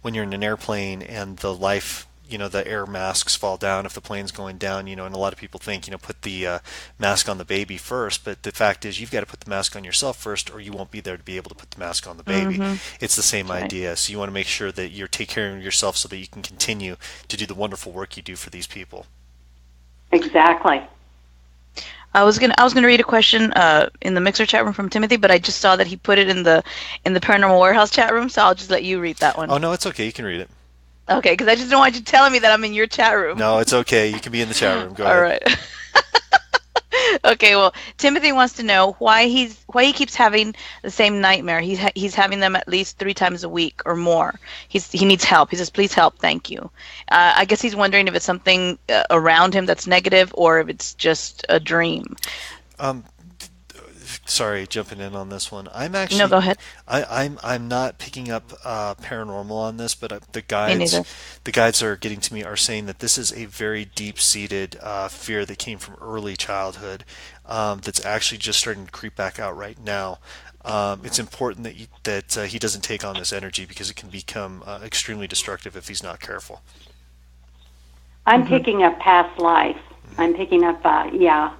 when you're in an airplane and the air masks fall down if the plane's going down, and a lot of people think, put the mask on the baby first, but the fact is you've got to put the mask on yourself first or you won't be there to be able to put the mask on the baby. Mm-hmm. It's the same That's right. idea. So you want to make sure that you're taking care of yourself so that you can continue to do the wonderful work you do for these people. Exactly. I was gonna read a question in the Mixer chat room from Timothy, but I just saw that he put it in the Paranormal Warehouse chat room, so I'll just let you read that one. Oh, no, it's okay. You can read it. Okay, because I just don't want you telling me that I'm in your chat room. No, it's okay. You can be in the chat room. Go All ahead. right. Okay, well, Timothy wants to know why he keeps having the same nightmare. He's having them at least 3 times a week or more. He needs help. He says, "Please help, thank you." I guess he's wondering if it's something around him that's negative or if it's just a dream. Um, Sorry, jumping in on this one. I'm No, actually, go ahead. I'm not picking up paranormal on this, but Me neither. the guides that are getting to me are saying that this is a very deep-seated fear that came from early childhood, that's actually just starting to creep back out right now. It's important that he doesn't take on this energy because it can become extremely destructive if he's not careful. I'm Hmm. picking up past life. I'm picking up,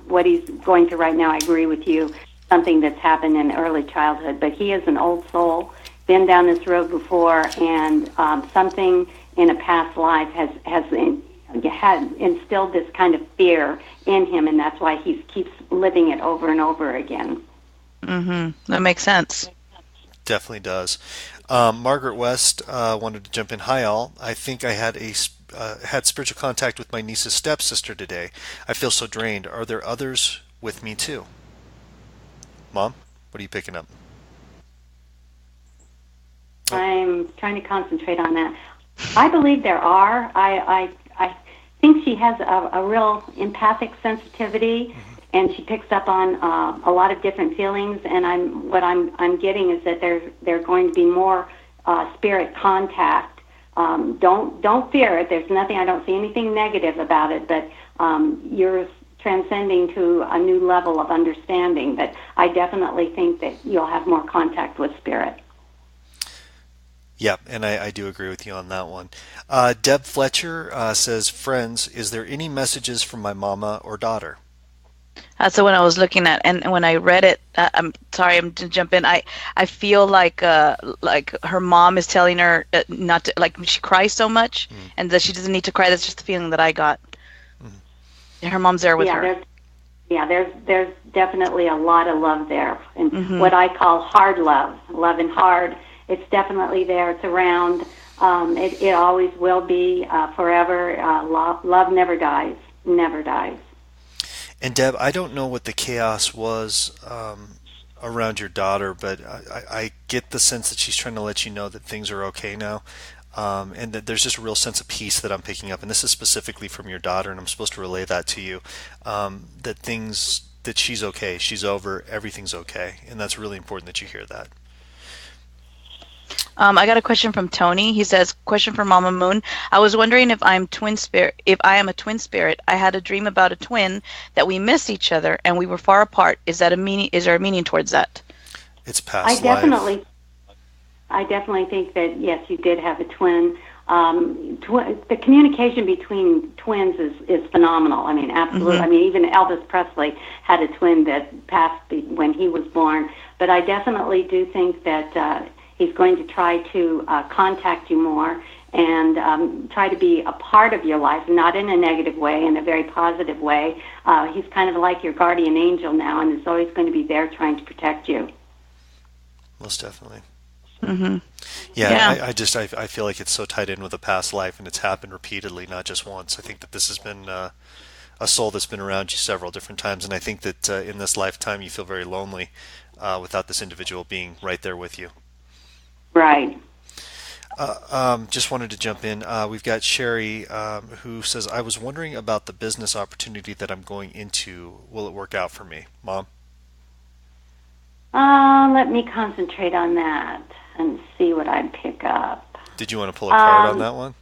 what he's going through right now. I agree with you. Something that's happened in early childhood. But he is an old soul, been down this road before, and something in a past life had instilled this kind of fear in him, and that's why he keeps living it over and over again. Mm-hmm. That makes sense. Definitely does. Margaret West wanted to jump in. Hi, all. I think I had spiritual contact with my niece's stepsister today. I feel so drained. Are there others with me too? Mom, what are you picking up? Oh, I'm trying to concentrate on that. I believe there are. I think she has a real empathic sensitivity, and she picks up on a lot of different feelings. And I'm getting is that there's going to be more spirit contact. Don't fear it. There's nothing. I don't see anything negative about it, but you're transcending to a new level of understanding. But I definitely think that you'll have more contact with spirit. yeah, and I do agree with you on that one. Deb Fletcher says, Friends, is there any messages from my mama or daughter? That's the one I was looking at, and when I read it, I'm sorry, I'm to jump in. I feel like her mom is telling her not to, like she cries so much, Mm. and that she doesn't need to cry. That's just the feeling that I got. Mm. Her mom's there with Yeah, her. there's definitely a lot of love there, and Hmm. what I call hard love, love and hard. It's definitely there. It's around. It always will be forever. Love never dies. Never dies. And Deb, I don't know what the chaos was around your daughter, but I get the sense that she's trying to let you know that things are okay now. And that there's just a real sense of peace that I'm picking up. And this is specifically from your daughter, and I'm supposed to relay that to you. That she's okay, she's over, everything's okay. And that's really important that you hear that. I got a question from Tony. He says, "Question for Mama Moon. I was wondering if I'm twin spirit. If I am a twin spirit, I had a dream about a twin that we miss each other and we were far apart. Is that a meaning? Is there a meaning towards that?" It's I past life. definitely, I definitely think that yes, you did have a twin. The communication between twins is phenomenal. I mean, absolutely. Hmm. I mean, even Elvis Presley had a twin that passed when he was born. But I definitely do think that he's going to try to contact you more and try to be a part of your life, not in a negative way, in a very positive way. He's kind of like your guardian angel now, and is always going to be there trying to protect you. Most definitely. Hmm. Yeah, Yeah. I feel like it's so tied in with a past life, and it's happened repeatedly, not just once. I think that this has been a soul that's been around you several different times, and I think that in this lifetime you feel very lonely without this individual being right there with you. Right. Just wanted to jump in. We've got Sherry who says, "I was wondering about the business opportunity that I'm going into. Will it work out for me, Mom?" Let me concentrate on that and see what I pick up. Did you want to pull a card on Um, that one?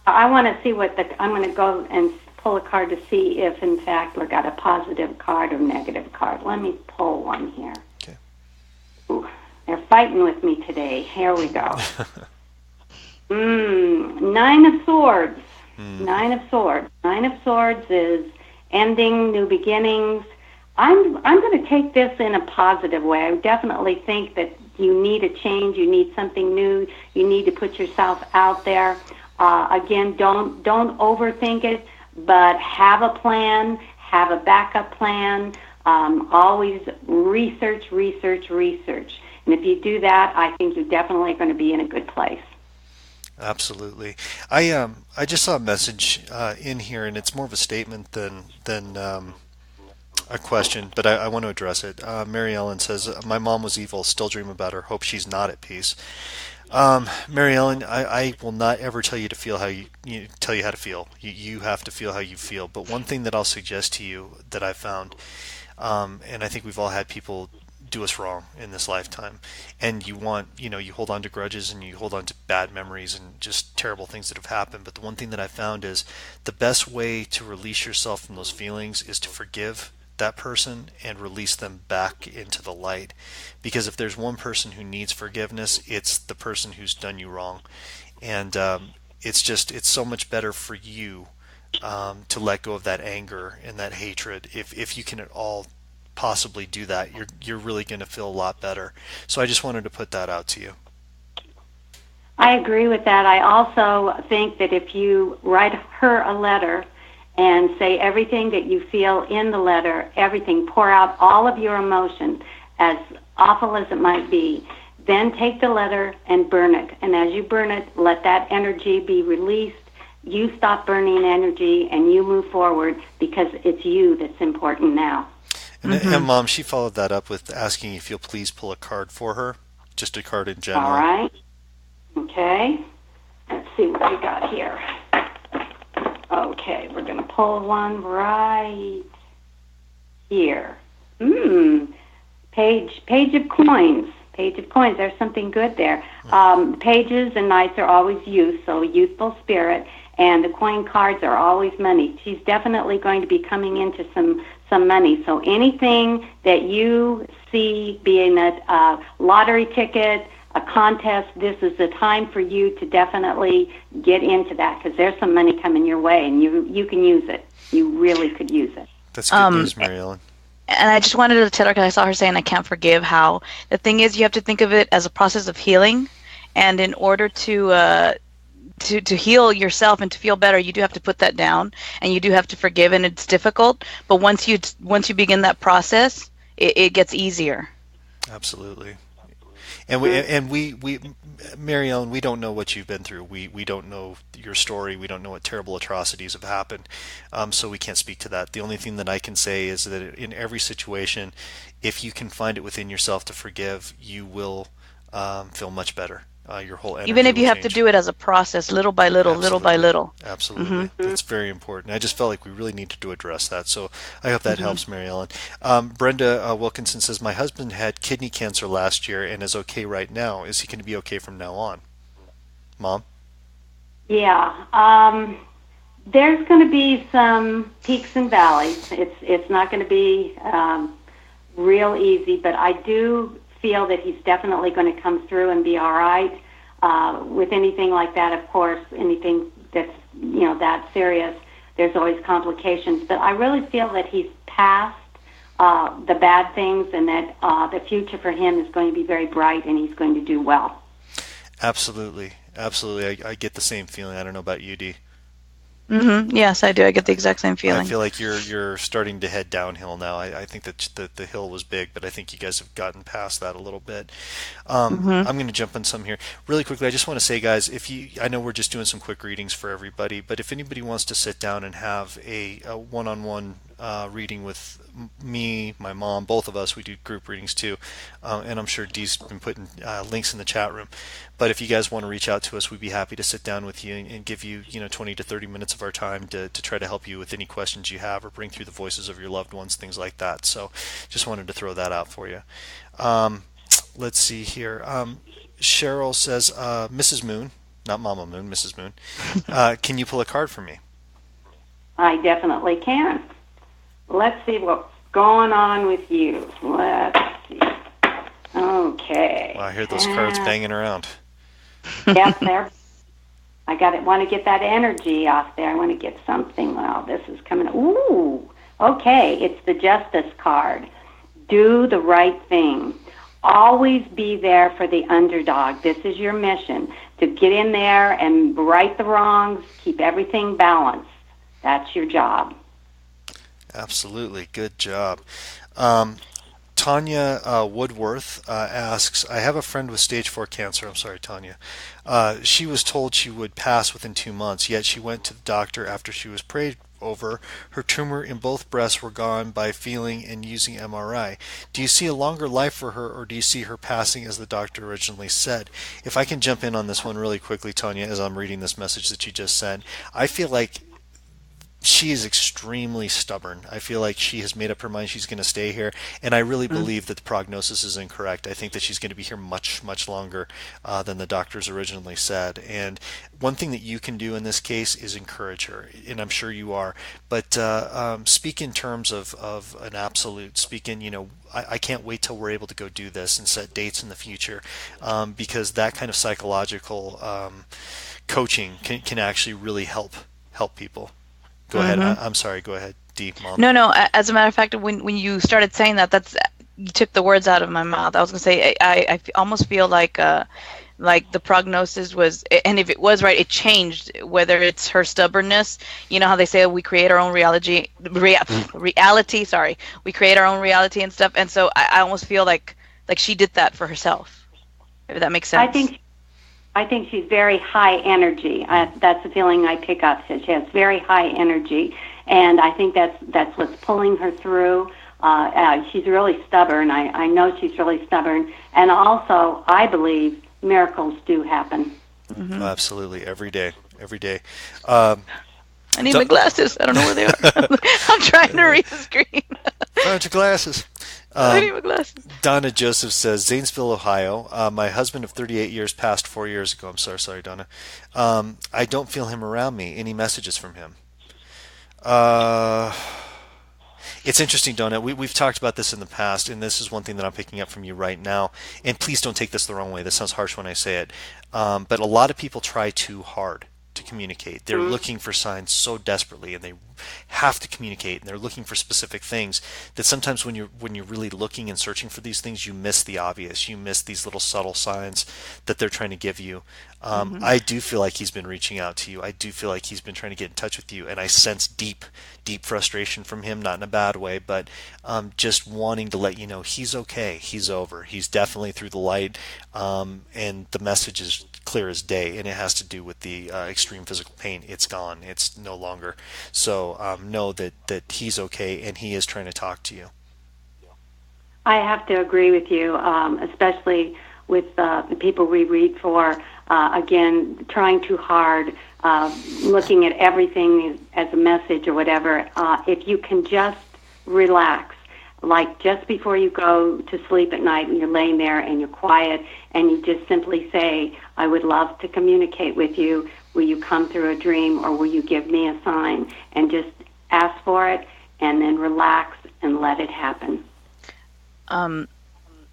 I want to see I'm going to go and pull a card to see if, in fact, we got a positive card or negative card. Let me pull one here. Okay. Ooh, they're fighting with me today. Here we go. Nine of Swords. Mm. Nine of Swords. Nine of Swords is ending, new beginnings. I'm going to take this in a positive way. I definitely think that you need a change. You need something new. You need to put yourself out there. Again, don't overthink it, but have a plan. Have a backup plan. Always research, research, research. And if you do that, I think you're definitely going to be in a good place. Absolutely. I just saw a message in here, and it's more of a statement than a question, but I want to address it. Mary Ellen says, "My mom was evil. Still dream about her. Hope she's not at peace." Mary Ellen, I will not ever tell you to feel how tell you how to feel. You have to feel how you feel. But one thing that I'll suggest to you that I found, and I think we've all had people do us wrong in this lifetime, and you hold on to grudges and you hold on to bad memories and just terrible things that have happened. But the one thing that I found is the best way to release yourself from those feelings is to forgive that person and release them back into the light, because if there's one person who needs forgiveness, it's the person who's done you wrong. And it's so much better for you to let go of that anger and that hatred. If you can at all possibly do that, you're really going to feel a lot better. So I just wanted to put that out to you. I agree with that. I also think that if you write her a letter and say everything that you feel in the letter, everything, pour out all of your emotions, as awful as it might be, then take the letter and burn it. And as you burn it, let that energy be released. You stop burning energy and you move forward, because it's you that's important now. And Mom, she followed that up with asking if you'll please pull a card for her, just a card in All general. right. Okay. Let's see what we got here. Okay, we're going to pull one right here. Page of coins. Page of coins. There's something good there. Pages and knights are always youth, so youthful spirit. And the coin cards are always money. She's definitely going to be coming into some money. So anything that you see, being a lottery ticket, a contest, this is the time for you to definitely get into that, because there's some money coming your way, and you can use it. You really could use it. That's good Um, news, Mary Ellen. and I just wanted to tell her because I saw her saying I can't forgive. How the thing is, you have to think of it as a process of healing, and in order to heal yourself and to feel better, you do have to put that down, and you do have to forgive, and it's difficult. But once you begin that process, it gets easier. Absolutely. And we Mary Ellen, we don't know what you've been through. We don't know your story. We don't know what terrible atrocities have happened. So we can't speak to that. The only thing that I can say is that in every situation, if you can find it within yourself to forgive, you will feel much better. Your whole Even energy if will you have to change. do it as a process, little by little, little by Absolutely. little. Absolutely. Mhm. That's very important. I just felt like we really needed to address that. So I hope that Mhm. helps, Mary Ellen. Brenda Wilkinson says, my husband had kidney cancer last year and is okay right now. Is he going to be okay from now on? Mom? Yeah. There's going to be some peaks and valleys. It's not going to be real easy, but I do feel that he's definitely going to come through and be all right. With anything like that, of course, anything that's that serious, there's always complications. But I really feel that he's past the bad things, and that the future for him is going to be very bright, and he's going to do well. Absolutely. Absolutely. I get the same feeling. I don't know about you, Dee. Yes, I do. I get the exact same I feeling. feel like you're starting to head downhill now. I think that the hill was big, but I think you guys have gotten past that a little bit. Mhm. I'm going to jump in some here really quickly. I just want to say, guys, if you, I know we're just doing some quick readings for everybody, but if anybody wants to sit down and have a one-on-one reading with me, my mom, both of us, we do group readings too, and I'm sure Dee's been putting links in the chat room. But if you guys want to reach out to us, we'd be happy to sit down with you and give you, 20 to 30 minutes of our time to try to help you with any questions you have or bring through the voices of your loved ones, things like that. So just wanted to throw that out for you. Um, let's see here. Cheryl says, Mrs. Moon, not Mama Moon, Mrs. Moon, can you pull a card for me? I definitely can. Let's see what's going on with you. Let's see. Okay. Well, I hear those cards banging around. Yep, there. I got it. Want to get that energy off there. I want to get something. Well, this is coming. Ooh. Okay. It's the Justice card. Do the right thing. Always be there for the underdog. This is your mission, to get in there and right the wrongs, keep everything balanced. That's your job. Absolutely. Good job. Tanya Woodworth asks, I have a friend with stage 4 cancer. I'm sorry, Tanya. She was told she would pass within 2 months, yet she went to the doctor after she was prayed over. Her tumor in both breasts were gone by feeling and using MRI. Do you see a longer life for her, or do you see her passing as the doctor originally said? If I can jump in on this one really quickly, Tanya, as I'm reading this message that you just sent, I feel like she is extremely stubborn. I feel like she has made up her mind she's going to stay here, and I really believe that the prognosis is incorrect. I think that she's going to be here much, much longer than the doctors originally said. And one thing that you can do in this case is encourage her, and I'm sure you are. But speak in terms of an absolute. Speak in, I can't wait till we're able to go do this and set dates in the future, because that kind of psychological coaching can actually really help people. Go ahead. Mhm. I'm sorry. Go ahead, D, Mom. No, no. As a matter of fact, when you started saying that, that's you took the words out of my mouth. I was gonna say almost feel like the prognosis was, and if it was right, it changed. Whether it's her stubbornness, you know how they say we create our own reality. Sorry, we create our own reality and stuff. And so I almost feel like she did that for herself. If that makes I sense. think I think she's very high energy. That's the feeling I pick up. She has very high energy, and I think that's what's pulling her through. She's really stubborn. I know she's really stubborn, and also I believe miracles do happen. Hmm. Absolutely, every day, every day. Um, I need so, my glasses. I don't know where they are. I'm trying to read the screen. Found your glasses. I need my glasses. Donna Joseph says, Zanesville, Ohio. My husband of 38 years passed 4 years ago. I'm sorry, Donna. I don't feel him around me. Any messages from him? Uh, it's interesting, Donna. We've talked about this in the past, and this is one thing that I'm picking up from you right now. And please don't take this the wrong way. This sounds harsh when I say it. But a lot of people try too hard. to communicate. They're looking for signs so desperately, and they have to communicate, and they're looking for specific things that sometimes when you're really looking and searching for these things, you miss the obvious. You miss these little subtle signs that they're trying to give you. I do feel like he's been reaching out to you. I do feel like he's been trying to get in touch with you, and I sense deep frustration from him, not in a bad way, but just wanting to let you know he's okay. He's over. He's definitely through the light, and the message is clear as day, and it has to do with the extreme physical pain. It's gone. It's no longer. So know that he's okay, and he is trying to talk to you. I have to agree with you, especially with the people we read for. Again, trying too hard, looking at everything as a message or whatever. If you can just relax, like just before you go to sleep at night when you're laying there and you're quiet and you just simply say, I would love to communicate with you. Will you come through a dream or will you give me a sign? And just ask for it and then relax and let it happen.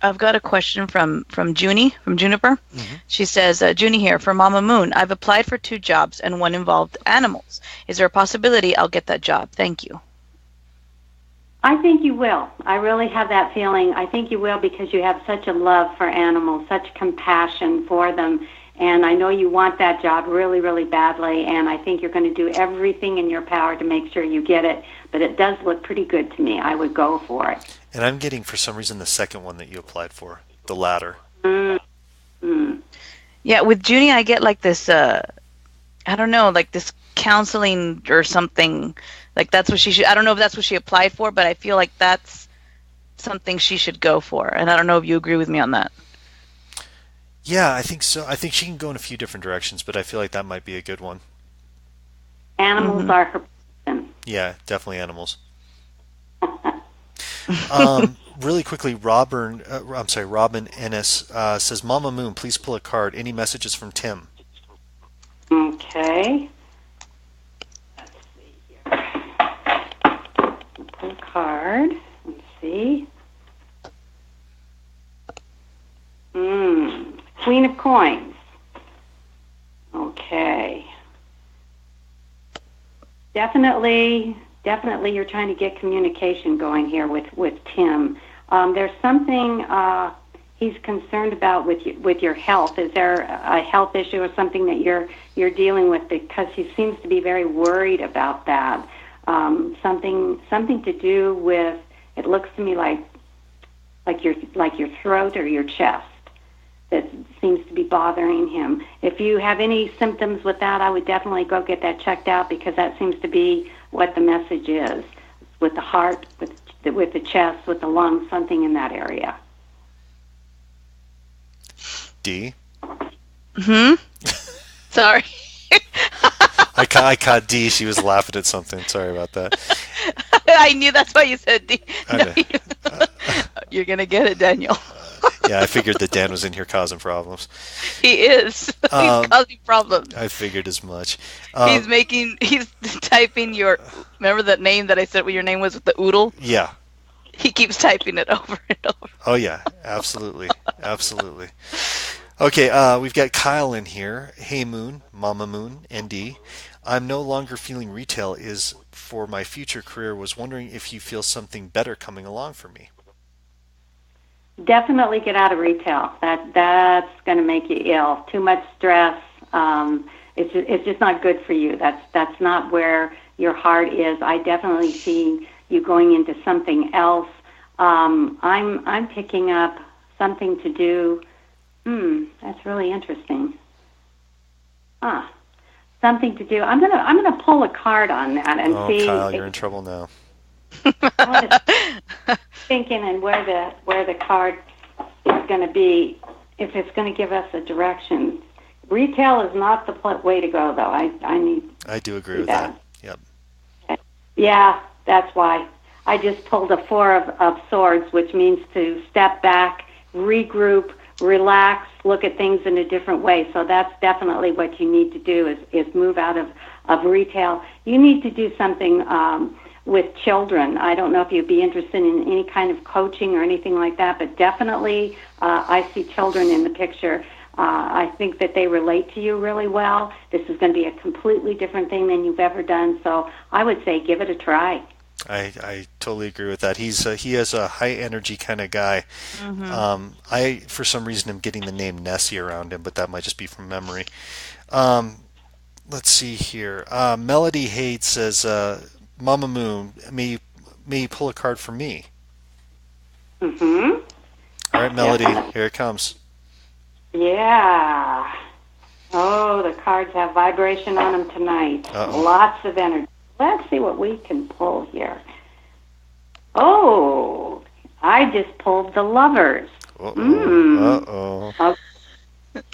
I've got a question from Junie, from Juniper. Mm-hmm. She says, Junie here, for Mama Moon. I've applied for 2 jobs and one involved animals. Is there a possibility I'll get that job? Thank you. I think you will. I really have that feeling. I think you will because you have such a love for animals, such compassion for them. And I know you want that job really, really badly, and I think you're going to do everything in your power to make sure you get it. But it does look pretty good to me. I would go for it. And I'm getting, for some reason, the second one that you applied for, the latter. Mm-hmm. Yeah, with Junie, I get like this, I don't know, like this counseling or something. Like that's what she should, I don't know if that's what she applied for, but I feel like that's something she should go for. And I don't know if you agree with me on that. Yeah, I think so. I think she can go in a few different directions, but I feel like that might be a good one. Animals are her person. Yeah, definitely animals. Really quickly, Robin Ennis says, Mama Moon, please pull a card. Any messages from Tim? Okay. Let's see here. Pull a card. Let's see. Queen of Coins. Okay. Definitely you're trying to get communication going here with Tim. There's something he's concerned about with your health. Is there a health issue or something that you're dealing with? Because he seems to be very worried about that. Something to do with, it looks to me like your throat or your chest that seems to be bothering him. If you have any symptoms with that, I would definitely go get that checked out because that seems to be what the message is. With the heart, with the chest, with the lungs, something in that area. D? Sorry. I caught D. She was laughing at something. Sorry about that. I knew that's why you said D. No, you're going to get it, Daniel. Yeah, I figured that Dan was in here causing problems. He is. He's causing problems. I figured as much. He's typing remember that name that I said what your name was with the oodle? Yeah. He keeps typing it over and over. Oh, yeah, absolutely. Absolutely. Okay, we've got Kyle in here. Hey, Moon, Mama Moon, ND. I'm no longer feeling retail is for my future career. Was wondering if you feel something better coming along for me. Definitely get out of retail. That's going to make you ill. Too much stress. It's just not good for you. That's not where your heart is. I definitely see you going into something else. I'm picking up something to do. That's really interesting. Something to do. I'm gonna pull a card on that and see. Oh, Kyle, you're in trouble now. Thinking and where the card is going to be, if it's going to give us a direction. Retail is not the way to go, though. I do agree with that. Yep. Yeah, that's why. I just pulled a 4 of Swords, which means to step back, regroup, relax, look at things in a different way. So that's definitely what you need to do is move out of retail. You need to do something with children. I don't know if you'd be interested in any kind of coaching or anything like that, but definitely I see children in the picture. I think that they relate to you really well. This is going to be a completely different thing than you've ever done. So I would say give it a try. I totally agree with that. He is a high energy kind of guy. Mm-hmm. I for some reason am getting the name Nessie around him, but that might just be from memory. Um, let's see here. Melody Haight says, "Mama Moon, may you pull a card for me?" Mm-hmm. All right, Melody, here it comes. Yeah. Oh, the cards have vibration on them tonight. Uh-oh. Lots of energy. Let's see what we can pull here. Oh, I just pulled the Lovers. Uh-oh.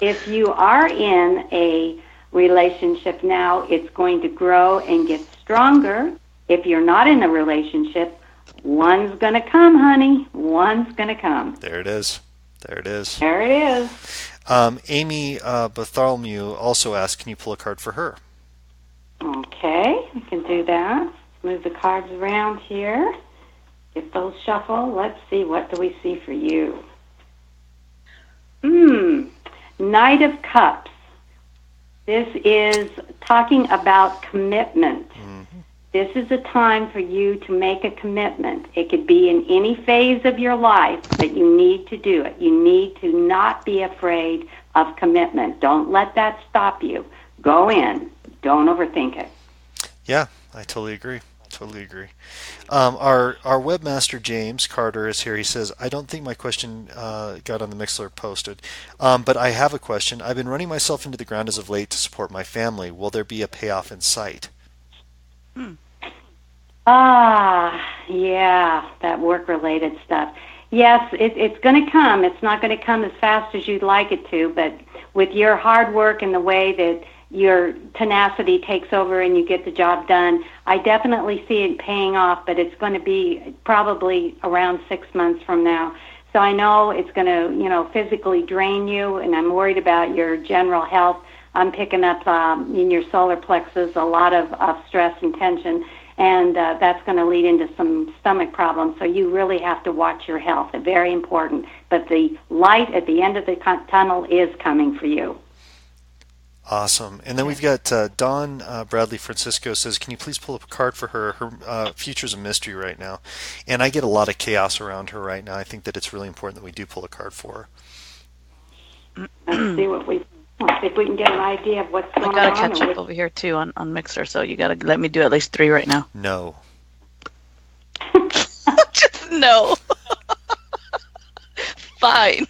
If you are in a relationship now, it's going to grow and get stronger. If you're not in a relationship, one's going to come, honey. One's going to come. There it is. There it is. There it is. Amy Bartholomew also asked, "Can you pull a card for her?" Okay, we can do that. Move the cards around here. Get those shuffled. Let's see, what do we see for you? Knight of Cups. This is talking about commitment. This is a time for you to make a commitment. It could be in any phase of your life, but you need to do it. You need to not be afraid of commitment. Don't let that stop you. Go in. Don't overthink it. Yeah, I totally agree. Totally agree. Our webmaster James Carter is here. He says, "I don't think my question got on the Mixler posted, but I have a question. I've been running myself into the ground as of late to support my family. Will there be a payoff in sight?" Yeah, that work-related stuff. Yes, it's going to come. It's not going to come as fast as you'd like it to, but with your hard work and the way that your tenacity takes over and you get the job done, I definitely see it paying off, but it's going to be probably around 6 months from now. So I know it's going to, physically drain you, and I'm worried about your general health. I'm picking up in your solar plexus a lot of stress and tension, and that's going to lead into some stomach problems. So you really have to watch your health. It's very important. But the light at the end of the tunnel is coming for you. Awesome. And then we've got Dawn Bradley Francisco says, "Can you please pull up a card for her? Her future's a mystery right now." And I get a lot of chaos around her right now. I think that it's really important that we do pull a card for her. Let's see if we can get an idea of what's going on. I gotta catch up over here too on Mixer, so you gotta let me do at least 3 right now. No. Just no. Fine.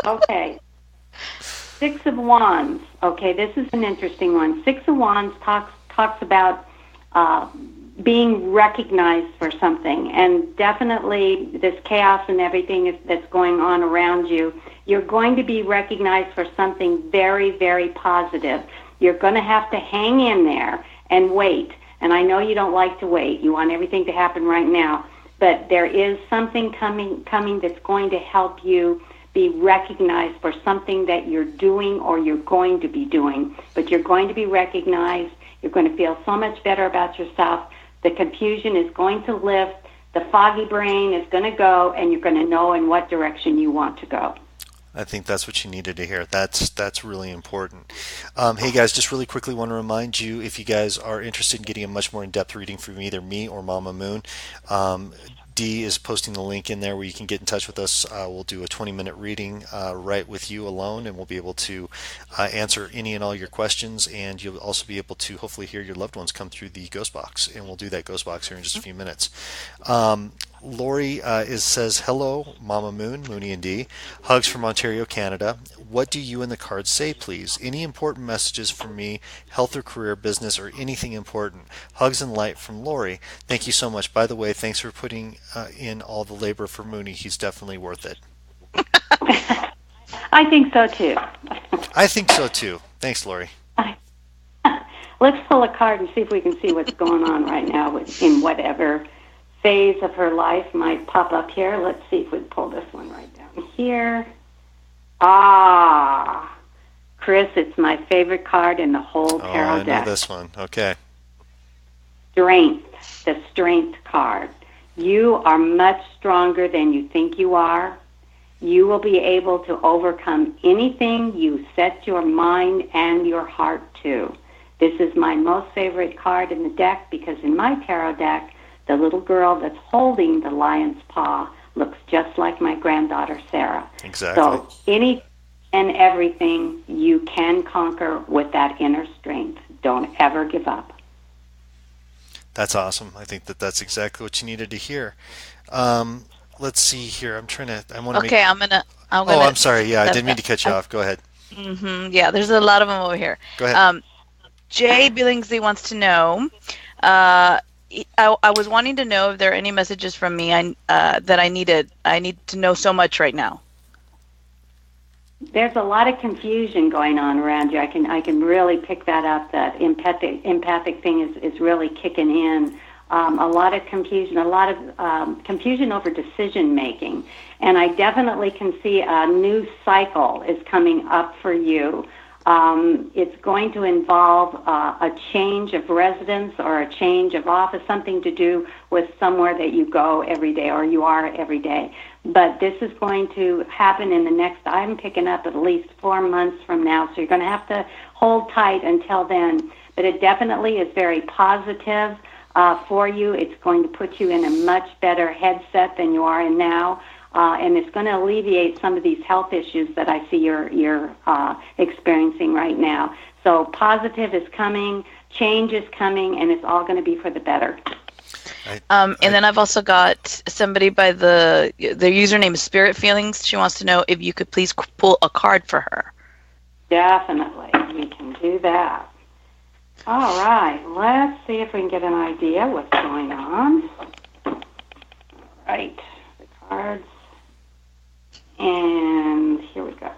Okay. 6 of Wands. Okay, this is an interesting one. 6 of Wands talks about being recognized for something, and definitely this chaos and everything that's going on around you, you're going to be recognized for something very, very positive. You're going to have to hang in there and wait. And I know you don't like to wait. You want everything to happen right now. But there is something coming that's going to help you be recognized for something that you're doing or you're going to be doing. But you're going to be recognized. You're going to feel so much better about yourself. The confusion is going to lift. The foggy brain is going to go, and you're going to know in what direction you want to go. I think that's what you needed to hear. That's really important. Hey guys, just really quickly want to remind you, if you guys are interested in getting a much more in-depth reading from either me or Mama Moon, Dee is posting the link in there where you can get in touch with us. We'll do a 20-minute reading right with you alone, and we'll be able to answer any and all your questions, and you'll also be able to hopefully hear your loved ones come through the ghost box, and we'll do that ghost box here in just a few minutes. Lori says, "Hello, Mama Moon, Moonie and Dee. Hugs from Ontario, Canada. What do you and the cards say, please? Any important messages for me, health or career, business, or anything important? Hugs and light from Lori. Thank you so much. By the way, thanks for putting in all the labor for Moonie. He's definitely worth it." I think so, too. I think so, too. Thanks, Lori. Let's pull a card and see if we can see what's going on right now in whatever phase of her life might pop up here. Let's see if we pull this one right down here. Chris, it's my favorite card in the whole tarot deck. I know this one. Okay. Strength, the Strength card. You are much stronger than you think you are. You will be able to overcome anything you set your mind and your heart to. This is my most favorite card in the deck because in my tarot deck, the little girl that's holding the lion's paw looks just like my granddaughter, Sarah. Exactly. So any and everything you can conquer with that inner strength. Don't ever give up. That's awesome. I think that that's exactly what you needed to hear. Let's see here. I want to make. Okay, I'm Oh, gonna. I'm sorry. Yeah, I didn't mean to cut you off. Go ahead. Yeah, there's a lot of them over here. Go ahead. Jay Billingsley wants to know. Uh, I was wanting to know if there are any messages from me that I needed. I need to know so much right now. There's a lot of confusion going on around you. I can really pick that up. That empathic thing is really kicking in. A lot of confusion, confusion over decision making, and I definitely can see a new cycle is coming up for you. It's going to involve a change of residence or a change of office, something to do with somewhere that you go every day or you are every day. But this is going to happen in the next, I'm picking up at least 4 months from now, so you're going to have to hold tight until then. But it definitely is very positive for you. It's going to put you in a much better headset than you are in now. And it's going to alleviate some of these health issues that I see you're experiencing right now. So positive is coming, change is coming, and it's all going to be for the better. And then I've also got somebody by their username is Spirit Feelings. She wants to know if you could please pull a card for her. Definitely, we can do that. All right, let's see if we can get an idea what's going on. All right, the cards. And here we go.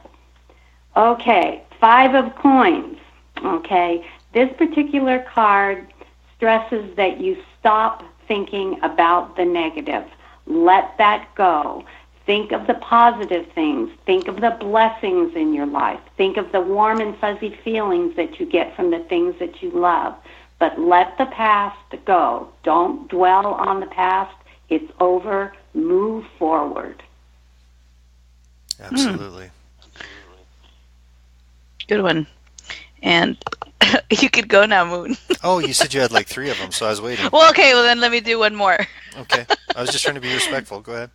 Okay, 5 of coins. Okay, this particular card stresses that you stop thinking about the negative. Let that go. Think of the positive things. Think of the blessings in your life. Think of the warm and fuzzy feelings that you get from the things that you love. But let the past go. Don't dwell on the past. It's over. Move forward. Absolutely. Good one. And you could go now, Moon. Oh, you said you had like 3 of them, so I was waiting. Well, okay, well then let me do one more. Okay. I was just trying to be respectful. Go ahead.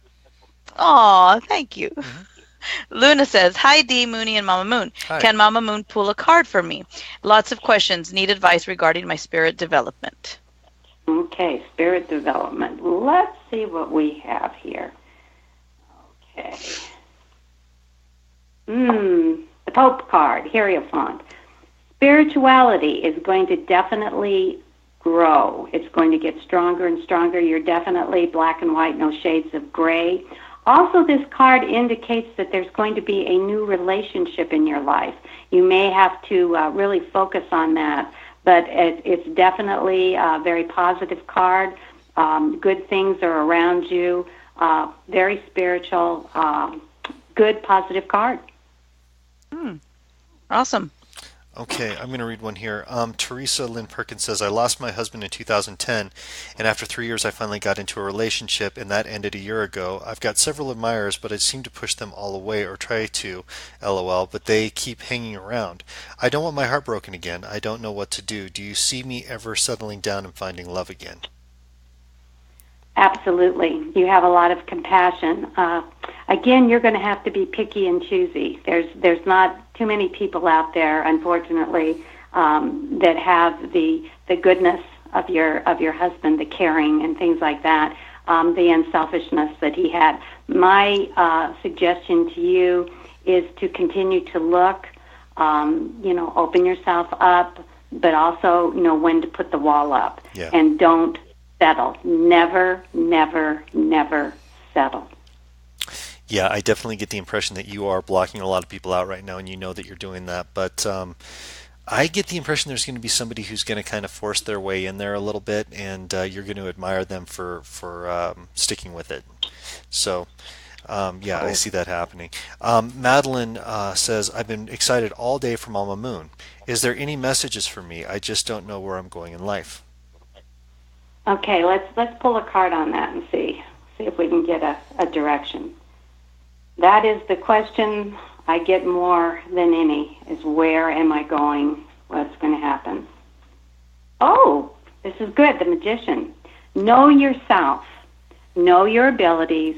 Aw, thank you. Mm-hmm. Luna says, "Hi Dee, Moonie, and Mama Moon. Hi. Can Mama Moon pull a card for me? Lots of questions. Need advice regarding my spirit development." Okay, spirit development. Let's see what we have here. Okay. The Pope card, Hierophant. Spirituality is going to definitely grow. It's going to get stronger and stronger. You're definitely black and white, no shades of gray. Also, this card indicates that there's going to be a new relationship in your life. You may have to really focus on that, but it's definitely a very positive card. Good things are around you. Very spiritual, good, positive card. Awesome. Okay, I'm going to read one here. Teresa Lynn Perkins says, "I lost my husband in 2010, and after 3 years I finally got into a relationship, and that ended a year ago. I've got several admirers, but I seem to push them all away or try to, LOL, but they keep hanging around. I don't want my heart broken again. I don't know what to do. Do you see me ever settling down and finding love again?" Absolutely. You have a lot of compassion. Again, you're going to have to be picky and choosy. There's not too many people out there, unfortunately, that have the goodness of your husband, the caring and things like that, the unselfishness that he had. My suggestion to you is to continue to look, open yourself up, but also know when to put the wall up. Yeah. And don't settle. Never, never, never settle. Yeah, I definitely get the impression that you are blocking a lot of people out right now, and you know that you're doing that. But I get the impression there's going to be somebody who's going to kind of force their way in there a little bit, and you're going to admire them for sticking with it. So, yeah, I see that happening. Madeline says, "I've been excited all day for Mama Moon. Is there any messages for me? I just don't know where I'm going in life." Okay, let's pull a card on that and see if we can get a direction. That is the question I get more than any, is where am I going? What's going to happen? Oh, this is good. The Magician. Know yourself. Know your abilities.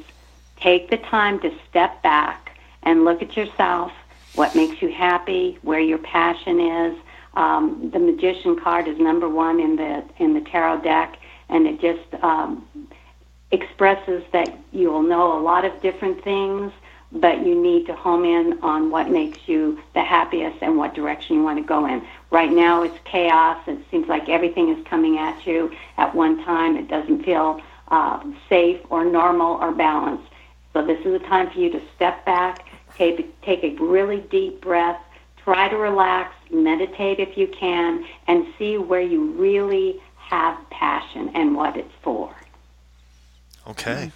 Take the time to step back and look at yourself, what makes you happy, where your passion is. The Magician card is number one in the tarot deck, and it just expresses that you will know a lot of different things, but you need to home in on what makes you the happiest and what direction you want to go in. Right now it's chaos. It seems like everything is coming at you at one time. It doesn't feel safe or normal or balanced. So this is a time for you to step back, take a really deep breath, try to relax, meditate if you can, and see where you really have passion and what it's for. Okay.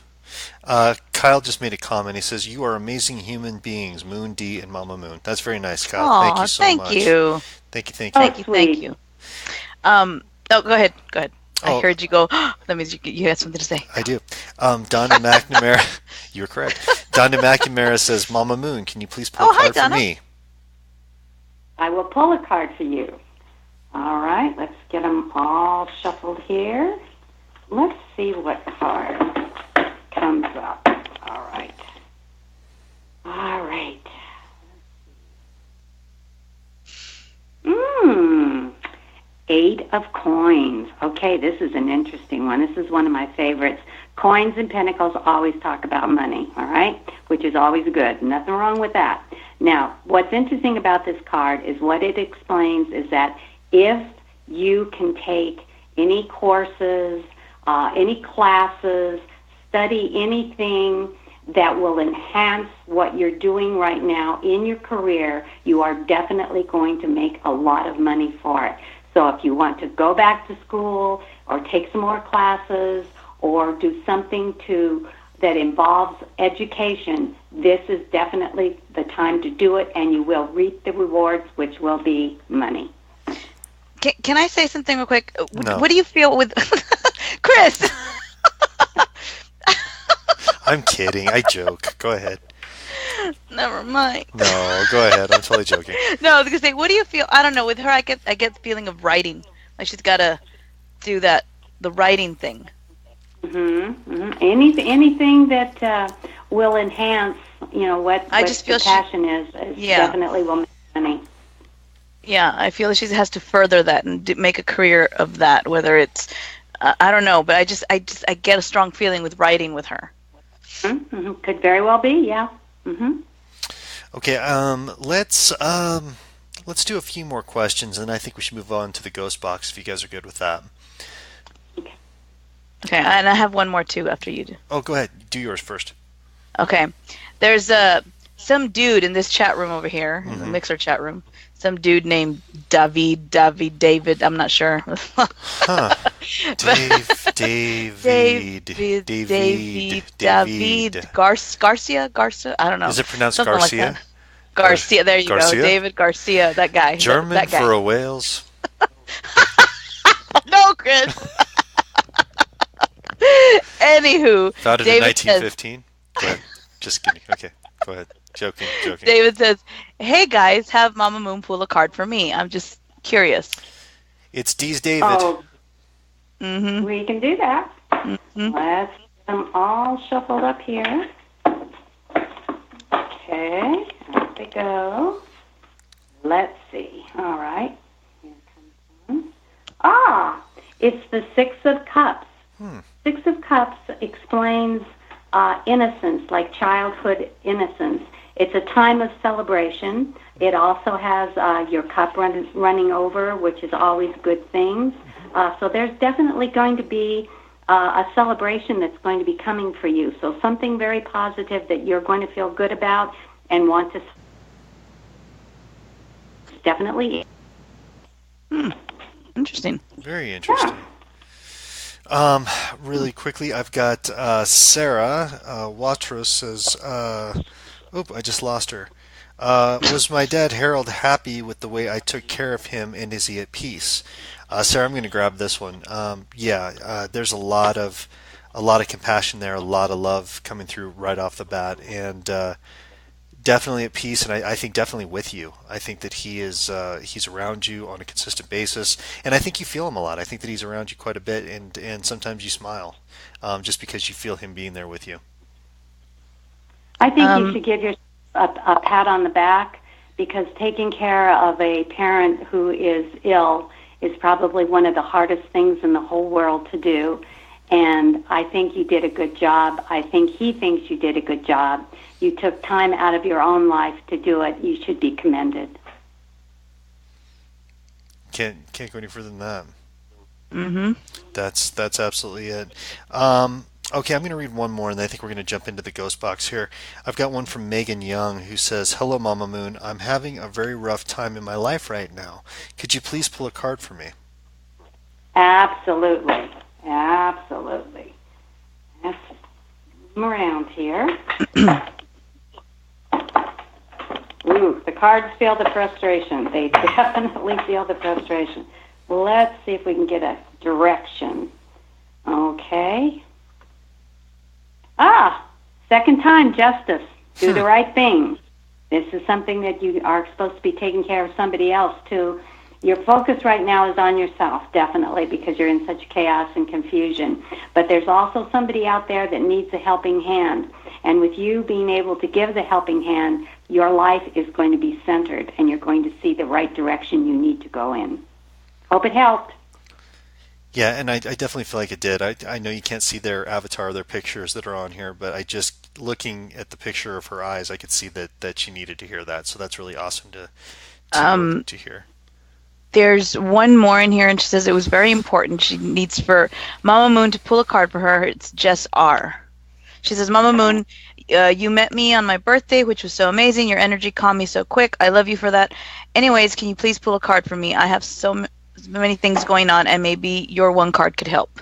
Kyle just made a comment. He says, "You are amazing human beings, Moon D and Mama Moon." That's very nice, Kyle. Thank you so thank much. you. Thank you. Thank you. Thank you. Thank you. Oh, go ahead. Go ahead. I Oh. heard you go. That means you had something to say. I do. Donna McNamara, you were correct. Donna McNamara says, "Mama Moon, can you please pull a hi, card for Donna. me?" I will pull a card for you. All right, let's get them all shuffled here. Let's see what card comes up. All right. All right. Eight of Coins. Okay, this is an interesting one. This is one of my favorites. Coins and Pentacles always talk about money, all right, which is always good. Nothing wrong with that. Now, what's interesting about this card is what it explains is that if you can take any courses, any classes, study anything that will enhance what you're doing right now in your career, you are definitely going to make a lot of money for it. So if you want to go back to school or take some more classes or do something that involves education, this is definitely the time to do it, and you will reap the rewards, which will be money. Can I say something real quick? No. What do you feel with Chris? I'm kidding. I joke. Go ahead. Never mind. No, go ahead. I'm totally joking. No, I was gonna say, what do you feel? I don't know. With her, I get the feeling of writing. Like she's got to do the writing thing. Anything that will enhance, what just feel your passion is definitely will make money. Yeah, I feel that she has to further that and make a career of that. Whether it's, I don't know, but I get a strong feeling with writing with her. Could very well be, yeah. Okay, let's do a few more questions, and I think we should move on to the ghost box if you guys are good with that. Okay, and I have one more too after you do. Oh, go ahead. Do yours first. Okay, there's some dude in this chat room over here, in the Mixer chat room. Some dude named David. I'm not sure. Huh. David. Garcia. I don't know. Is it pronounced Something Garcia? like that. Garcia. There you Garcia? go. David Garcia. That guy. German that guy. for a Wales. No, Chris. Anywho, Founded in 1915. Go ahead. Just kidding. Okay, go ahead. Joking. David says, "Hey guys, have Mama Moon pull a card for me. I'm just curious." It's D's David. Oh, we can do that. Let's get them all shuffled up here. Okay, there we go. Let's see. All right. Here comes one. It's the Six of Cups. Six of Cups explains innocence, like childhood innocence. It's a time of celebration. It also has your cup running over, which is always good things. So there's definitely going to be a celebration that's going to be coming for you. So something very positive that you're going to feel good about and want to definitely. Interesting. Very interesting. Really quickly, I've got Sarah Watros says, I just lost her. Was my dad Harold happy with the way I took care of him, and is he at peace? Sarah, I'm going to grab this one. There's a lot of a lot of compassion there, a lot of love coming through right off the bat, and definitely at peace, and I think definitely with you. I think that he's around you on a consistent basis, and I think you feel him a lot. I think that he's around you quite a bit, and sometimes you smile, just because you feel him being there with you. I think you Um, should give yourself a pat on the back because taking care of a parent who is ill is probably one of the hardest things in the whole world to do. And I think you did a good job. I think he thinks you did a good job. You took time out of your own life to do it. You should be commended. Can't go any further than that. hmm That's absolutely it. Okay, I'm going to read one more, and then I think we're going to jump into the ghost box here. I've got one from Megan Young who says, "Hello, Mama Moon. I'm having a very rough time in my life right now. Could you please pull a card for me?" Absolutely. Absolutely. Let's move around here. Ooh, the cards feel the frustration. They definitely feel the frustration. Let's see if we can get a direction. Okay. Second time, justice. Do the right thing. This is something that you are supposed to be taking care of somebody else too. Your focus right now is on yourself, definitely, because you're in such chaos and confusion. But there's also somebody out there that needs a helping hand. And with you being able to give the helping hand, your life is going to be centered, and you're going to see the right direction you need to go in. Hope it helped. Yeah, and I definitely feel like it did. I know you can't see their avatar, their pictures that are on here, but I just looking at the picture of her eyes, I could see that she needed to hear that. So that's really awesome Um, to hear. there's one more in here, and she says it was very important. She needs for Mama Moon to pull a card for her. It's Jess R. She says, Mama Moon, you met me on my birthday, which was so amazing. Your energy calmed me so quick. I love you for that. Anyways, can you please pull a card for me? I have many things going on, and maybe your one card could help.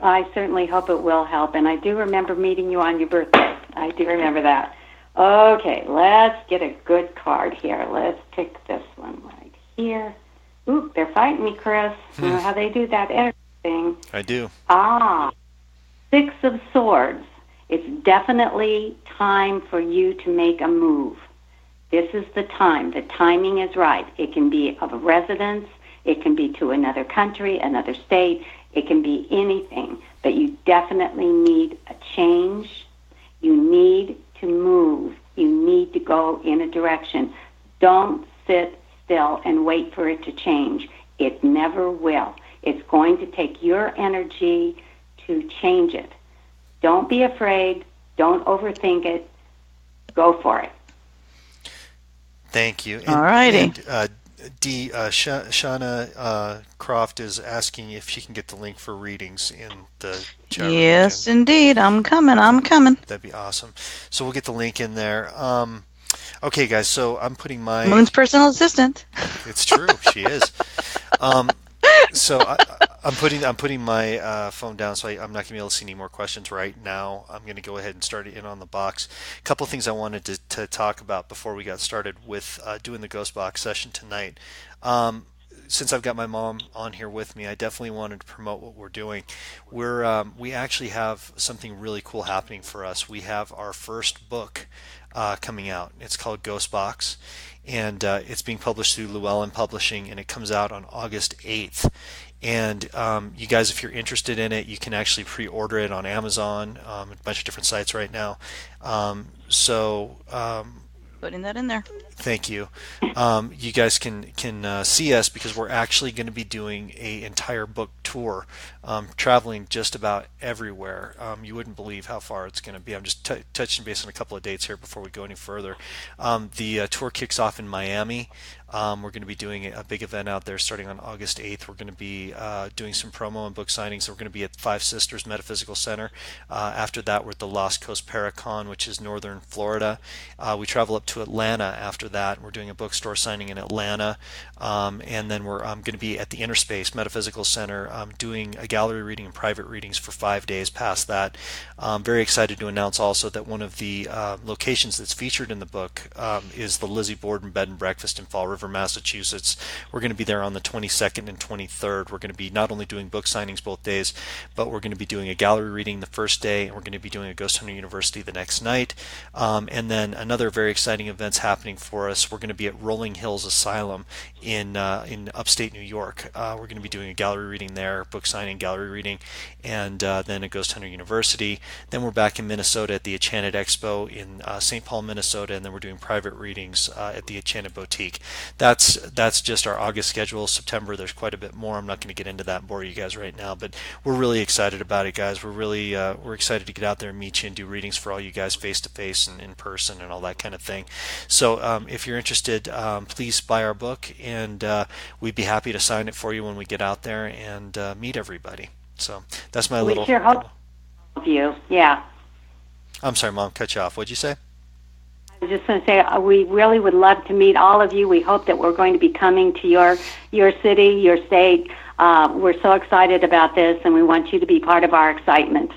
I certainly hope it will help. And I do remember meeting you on your birthday. I do remember that. Okay, let's get a good card here. Let's pick this one right here. Ooh, they're fighting me, Chris. You know how they do that energy thing. I do. Six of Swords. It's definitely time for you to make a move. This is the time. The timing is right. It can be of a residence. It can be to another country, another state. It can be anything. But you definitely need a change. You need to move. You need to go in a direction. Don't sit still and wait for it to change. It never will. It's going to take your energy to change it. Don't be afraid. Don't overthink it. Go for it. Thank you. Alrighty. Shauna Croft is asking if she can get the link for readings in the chat room Yes, again. indeed. I'm coming. I'm coming. That'd be awesome. So we'll get the link in there. Okay, guys. So I'm putting my. Moon's personal assistant. It's true. She is. Um, I'm putting my phone down, so I'm not gonna be able to see any more questions right now. I'm gonna go ahead and start it in on the box. A couple of things I wanted to talk about before we got started with doing the ghost box session tonight. Since I've got my mom on here with me, I definitely wanted to promote what we're doing. We actually have something really cool happening for us. We have our first book coming out. It's called Ghost Box, and it's being published through Llewellyn Publishing, and it comes out on August 8th. And you guys, if you're interested in it, you can actually pre-order it on Amazon, a bunch of different sites right now. So Putting that in there. thank you. You guys can see us because we're actually going to be doing a entire book tour, traveling just about everywhere. You wouldn't believe how far it's going to be. I'm just touching base on a couple of dates here before we go any further. The tour kicks off in Miami. We're going to be doing a big event out there starting on August 8th. We're going to be doing some promo and book signings. We're going to be at Five Sisters Metaphysical Center. After that, we're at the Lost Coast Paracon, which is northern Florida. We travel up to Atlanta after that. We're doing a bookstore signing in Atlanta. And then we're going to be at the Interspace Metaphysical Center doing a gallery reading and private readings for 5 days past that. I'm very excited to announce also that one of the locations that's featured in the book is the Lizzie Borden Bed and Breakfast in Fall River, River, Massachusetts. We're going to be there on the 22nd and 23rd. We're going to be not only doing book signings both days, but we're going to be doing a gallery reading the first day, and we're going to be doing a Ghost Hunter University the next night. And then another very exciting event's happening for us. We're going to be at Rolling Hills Asylum in upstate New York. We're going to be doing a gallery reading there, book signing, gallery reading, and then a Ghost Hunter University. Then we're back in Minnesota at the Enchanted Expo in St. Paul, Minnesota, and then we're doing private readings at the Enchanted Boutique. That's just our August schedule. September, there's quite a bit more. I'm not going to get into that and bore you guys right now, but we're really excited about it, guys. We're excited to get out there and meet you and do readings for all you guys face to face and in person and all that kind of thing. So if you're interested, please buy our book, and we'd be happy to sign it for you when we get out there and meet everybody. So that's my We little. sure hope of you. Yeah. I'm sorry, Mom, cut you off. What'd you say? I was just going to say we really would love to meet all of you. We hope that we're going to be coming to your city, your state. We're so excited about this, and we want you to be part of our excitement.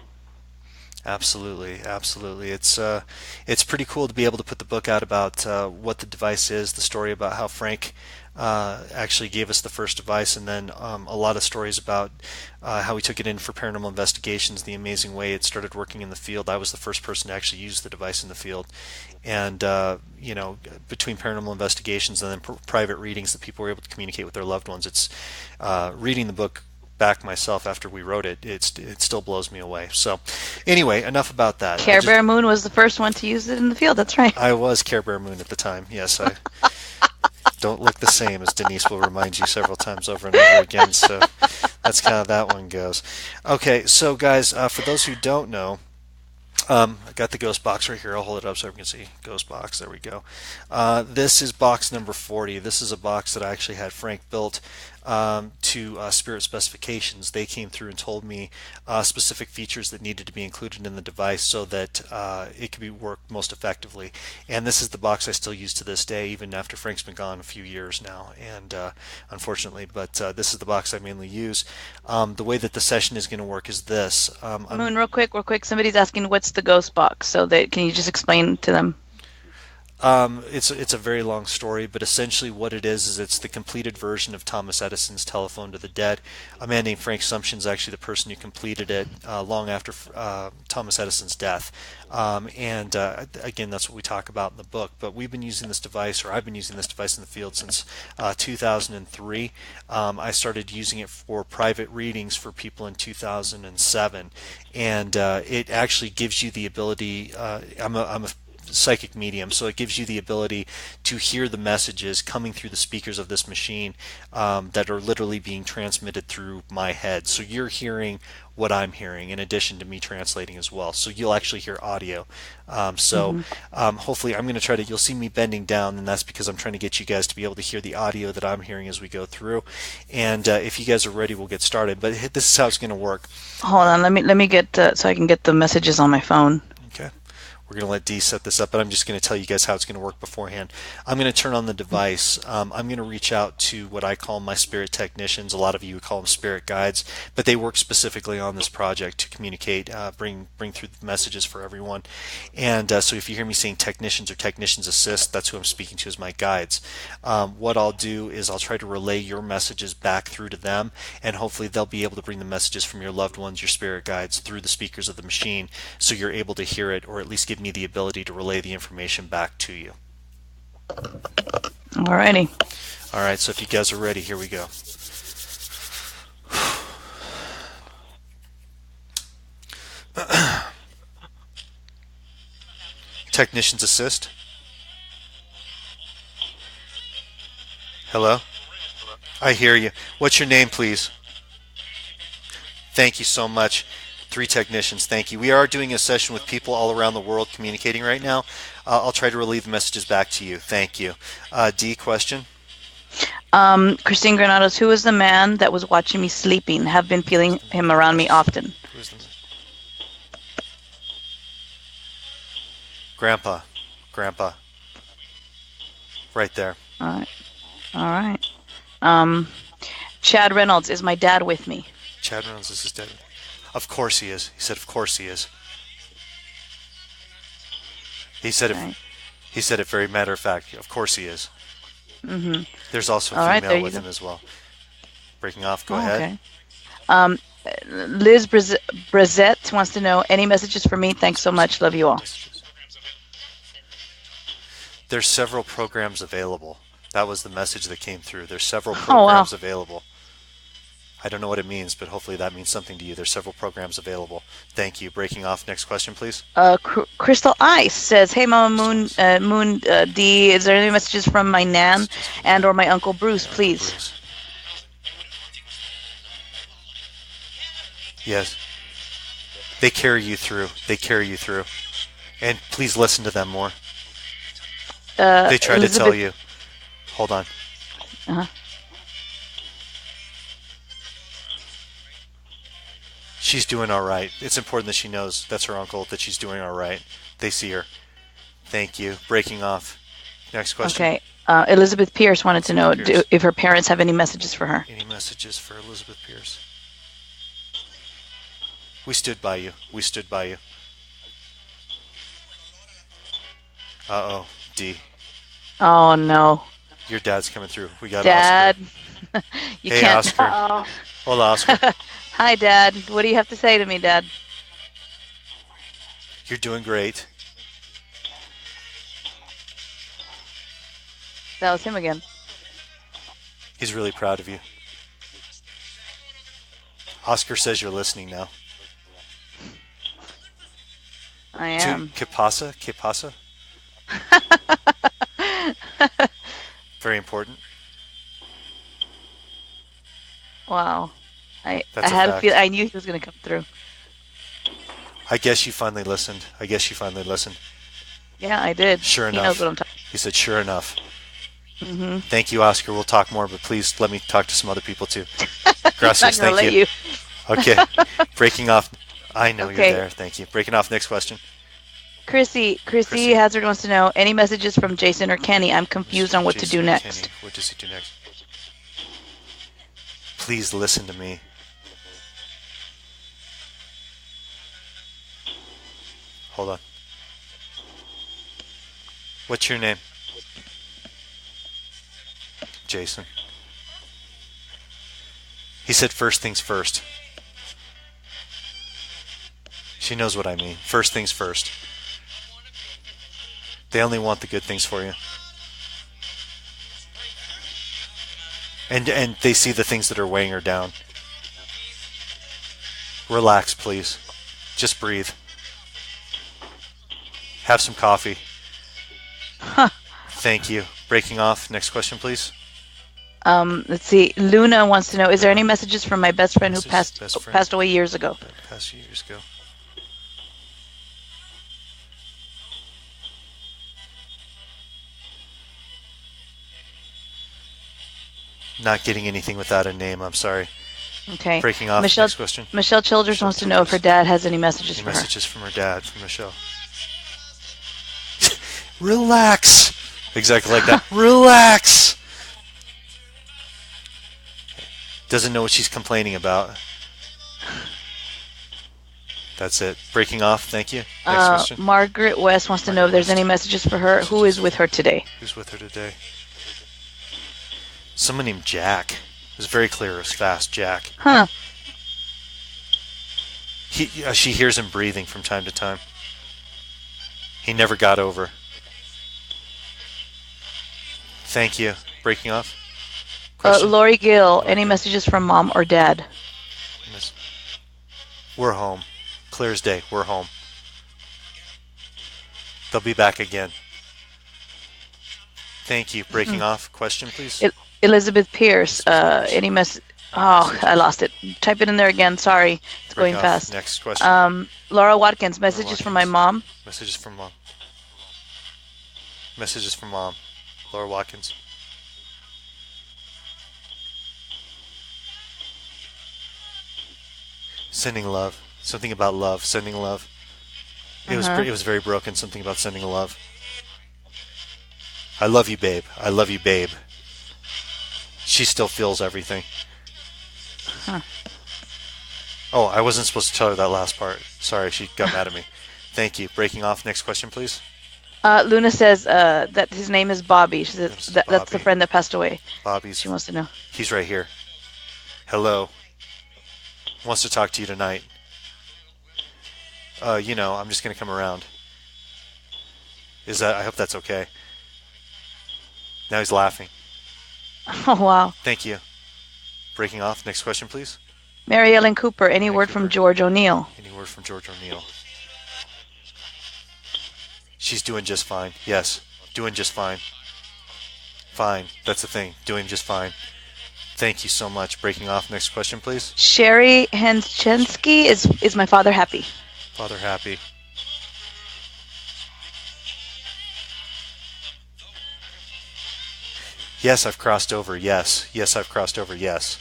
Absolutely, absolutely. It's pretty cool to be able to put the book out about what the device is, the story about how Frank actually gave us the first device, and then a lot of stories about how we took it in for paranormal investigations, the amazing way it started working in the field. I was the first person to actually use the device in the field. And, between paranormal investigations and then private readings that people were able to communicate with their loved ones, it's reading the book back myself after we wrote it, it still blows me away. So anyway, enough about that. Care Bear Moon was the first one to use it in the field. That's right. I was Care Bear Moon at the time. Yes, I don't look the same, as Denise will remind you several times over and over again. So that's kind of that one goes. Okay, so guys, for those who don't know, I got the ghost box right here. I'll hold it up so everyone can see. Ghost box. There we go. This is box number 40. This is a box that I actually had Frank built to Spirit specifications. They came through and told me specific features that needed to be included in the device so that it could be worked most effectively. And this is the box I still use to this day, even after Frank's been gone a few years now, and unfortunately. But this is the box I mainly use. The way that the session is going to work is this. Moon, real quick. Somebody's asking what's the ghost box. So can you just explain to them? It's a very long story, but essentially what it is it's the completed version of Thomas Edison's Telephone to the Dead. A man named Frank Sumption is actually the person who completed it long after Thomas Edison's death. Again, that's what we talk about in the book. But we've been using this device, or I've been using this device in the field since 2003. I started using it for private readings for people in 2007, and it actually gives you the ability. I'm a psychic medium, so it gives you the ability to hear the messages coming through the speakers of this machine that are literally being transmitted through my head. So you're hearing what I'm hearing in addition to me translating as well. So you'll actually hear audio. Hopefully I'm going to try to, you'll see me bending down, and that's because I'm trying to get you guys to be able to hear the audio that I'm hearing as we go through. And if you guys are ready, we'll get started. But this is how it's going to work. Hold on, let me get so I can get the messages on my phone. Okay. We're going to let Dee set this up, but I'm just going to tell you guys how it's going to work beforehand. I'm going to turn on the device. I'm going to reach out to what I call my spirit technicians. A lot of you would call them spirit guides, but they work specifically on this project to communicate, bring through the messages for everyone. And so if you hear me saying technicians or technicians assist, that's who I'm speaking to as my guides. What I'll do is I'll try to relay your messages back through to them, and hopefully they'll be able to bring the messages from your loved ones, your spirit guides, through the speakers of the machine, so you're able to hear it, or at least give me the ability to relay the information back to you. Alrighty. All right, so if you guys are ready, here we go. Technicians assist. Hello? I hear you. What's your name, please? Thank you so much. 3 technicians, thank you. We are doing a session with people all around the world communicating right now. I'll try to relay the messages back to you. Thank you. D, question? Christine Granados, who is the man that was watching me sleeping? Have been feeling him around me often. Who's the man? Grandpa. Grandpa. Right there. All right. Chad Reynolds, is my dad with me? Chad Reynolds is his dad. Of course he is. He said, of course he is. He said it very matter of fact. Of course he is. Mm-hmm. There's also a All right, there female you with go. him as well. Breaking off. Go Oh, ahead. okay. Um, Liz Brazette wants to know any messages for me. Thanks so much. Love you all. There's several programs available. That was the message that came through. There's several Oh wow. programs available. I don't know what it means, but hopefully that means something to you. There's several programs available. Thank you. Breaking off. Next question, please. Crystal Ice says, "Hey, Mama Moon D, is there any messages from my nan and or my Uncle Bruce, Yeah, Uncle please?" Bruce. Yes. They carry you through. They carry you through. And please listen to them more. They try to tell Elizabeth. you. Hold on. Uh-huh. She's doing all right. It's important that she knows that's her uncle, that she's doing all right. They see her. Thank you. Breaking off. Next question. Okay. Elizabeth Pierce wanted to know Pierce. if her parents have any messages for her. Any messages for Elizabeth Pierce? We stood by you. We stood by you. Uh-oh. D. Oh no, Your dad's coming through. We got Dad. Oscar. You Hey, can't. Oscar. Uh-oh. Hola, Oscar. Hi, Dad. What do you have to say to me, Dad? You're doing great. That was him again. He's really proud of you. Oscar says you're listening now. I am. Que pasa? Que pasa? Very important. Wow. I That's a had a fact. feel. I knew he was going to come through. I guess you finally listened. I guess you finally listened. Yeah, I did. Sure He enough. knows what I'm talking. He said, sure enough. Mm-hmm. Thank you, Oscar. We'll talk more, but please let me talk to some other people too. Not Gracias. gonna Thank let you. you. Okay. Breaking off. I know Okay. you're there. Thank you. Breaking off. Next question. Chrissy Chrissy. Hazard wants to know any messages from Jason or Kenny. I'm confused on what to Jason do Kenny. next. What does he do next? Please listen to me. Hold on. What's your name? Jason. He said first things first. She knows what I mean. First things first. They only want the good things for you. And they see the things that are weighing her down. Relax, please. Just breathe. Have some coffee. Huh. Thank you. Breaking off. Next question, please. Let's see. Luna wants to know: is there any messages from my best friend who Best friend. passed away years ago? Past few years ago. Not getting anything without a name. I'm sorry. Okay. Breaking off. Michelle, Next question. Michelle Childers wants to know if her dad has any messages Any for her. messages from her dad, from Michelle. Relax. Exactly like that. Relax. Doesn't know what she's complaining about. That's it. Breaking off. Thank you. Next question. Margaret West wants to know if there's any messages for her. Who is with her today? Who's with her today? Someone named Jack. It was very clear. It was fast. Jack. Huh. She hears him breathing from time to time. He never got over. Thank you. Breaking off. Question? Lori Gill, any messages from mom or dad? We're home. Clear as day. We're home. They'll be back again. Thank you. Breaking off. Question, please. Elizabeth Pierce, any message? Oh, I lost it. Type it in there again. Sorry, it's Break going off. fast. Next question. Laura Watkins, messages from my mom. Messages from mom. Messages from mom. Laura Watkins. Sending love. Something about love. Sending love. It was very broken. Something about sending love. I love you, babe. I love you, babe. She still feels everything. Huh. Oh, I wasn't supposed to tell her that last part. Sorry, she got mad at me. Thank you. Breaking off. Next question, please. Luna says that his name is Bobby. She says This is that's the Bobby. friend that passed away. Bobby's. She wants to know. He's right here. Hello. Wants to talk to you tonight. I'm just gonna come around. I hope that's okay. Now he's laughing. Oh, wow. Thank you. Breaking off. Next question, please. Mary Ellen Cooper, any Mary word from Cooper. George O'Neill? Any word from George O'Neill? She's doing just fine. Yes. Doing just fine. Fine. That's the thing. Doing just fine. Thank you so much. Breaking off. Next question, please. Sherry Henschensky, is my father happy? Father happy. Yes, I've crossed over. Yes. Yes, I've crossed over. Yes.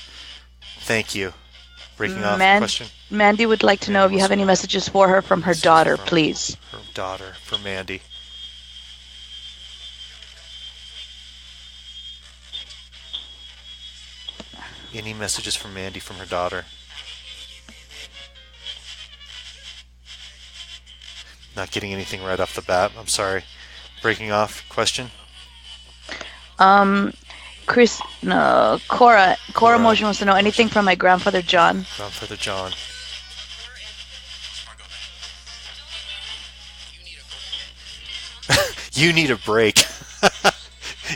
Thank you. Breaking off. Question. Mandy would like to know if you have any messages for her from her daughter, From please. Her daughter, for Mandy. Any messages from Mandy from her daughter? Not getting anything right off the bat. I'm sorry. Breaking off. Question. Cora Motion wants to know anything from my grandfather John. Grandfather John. You need a break.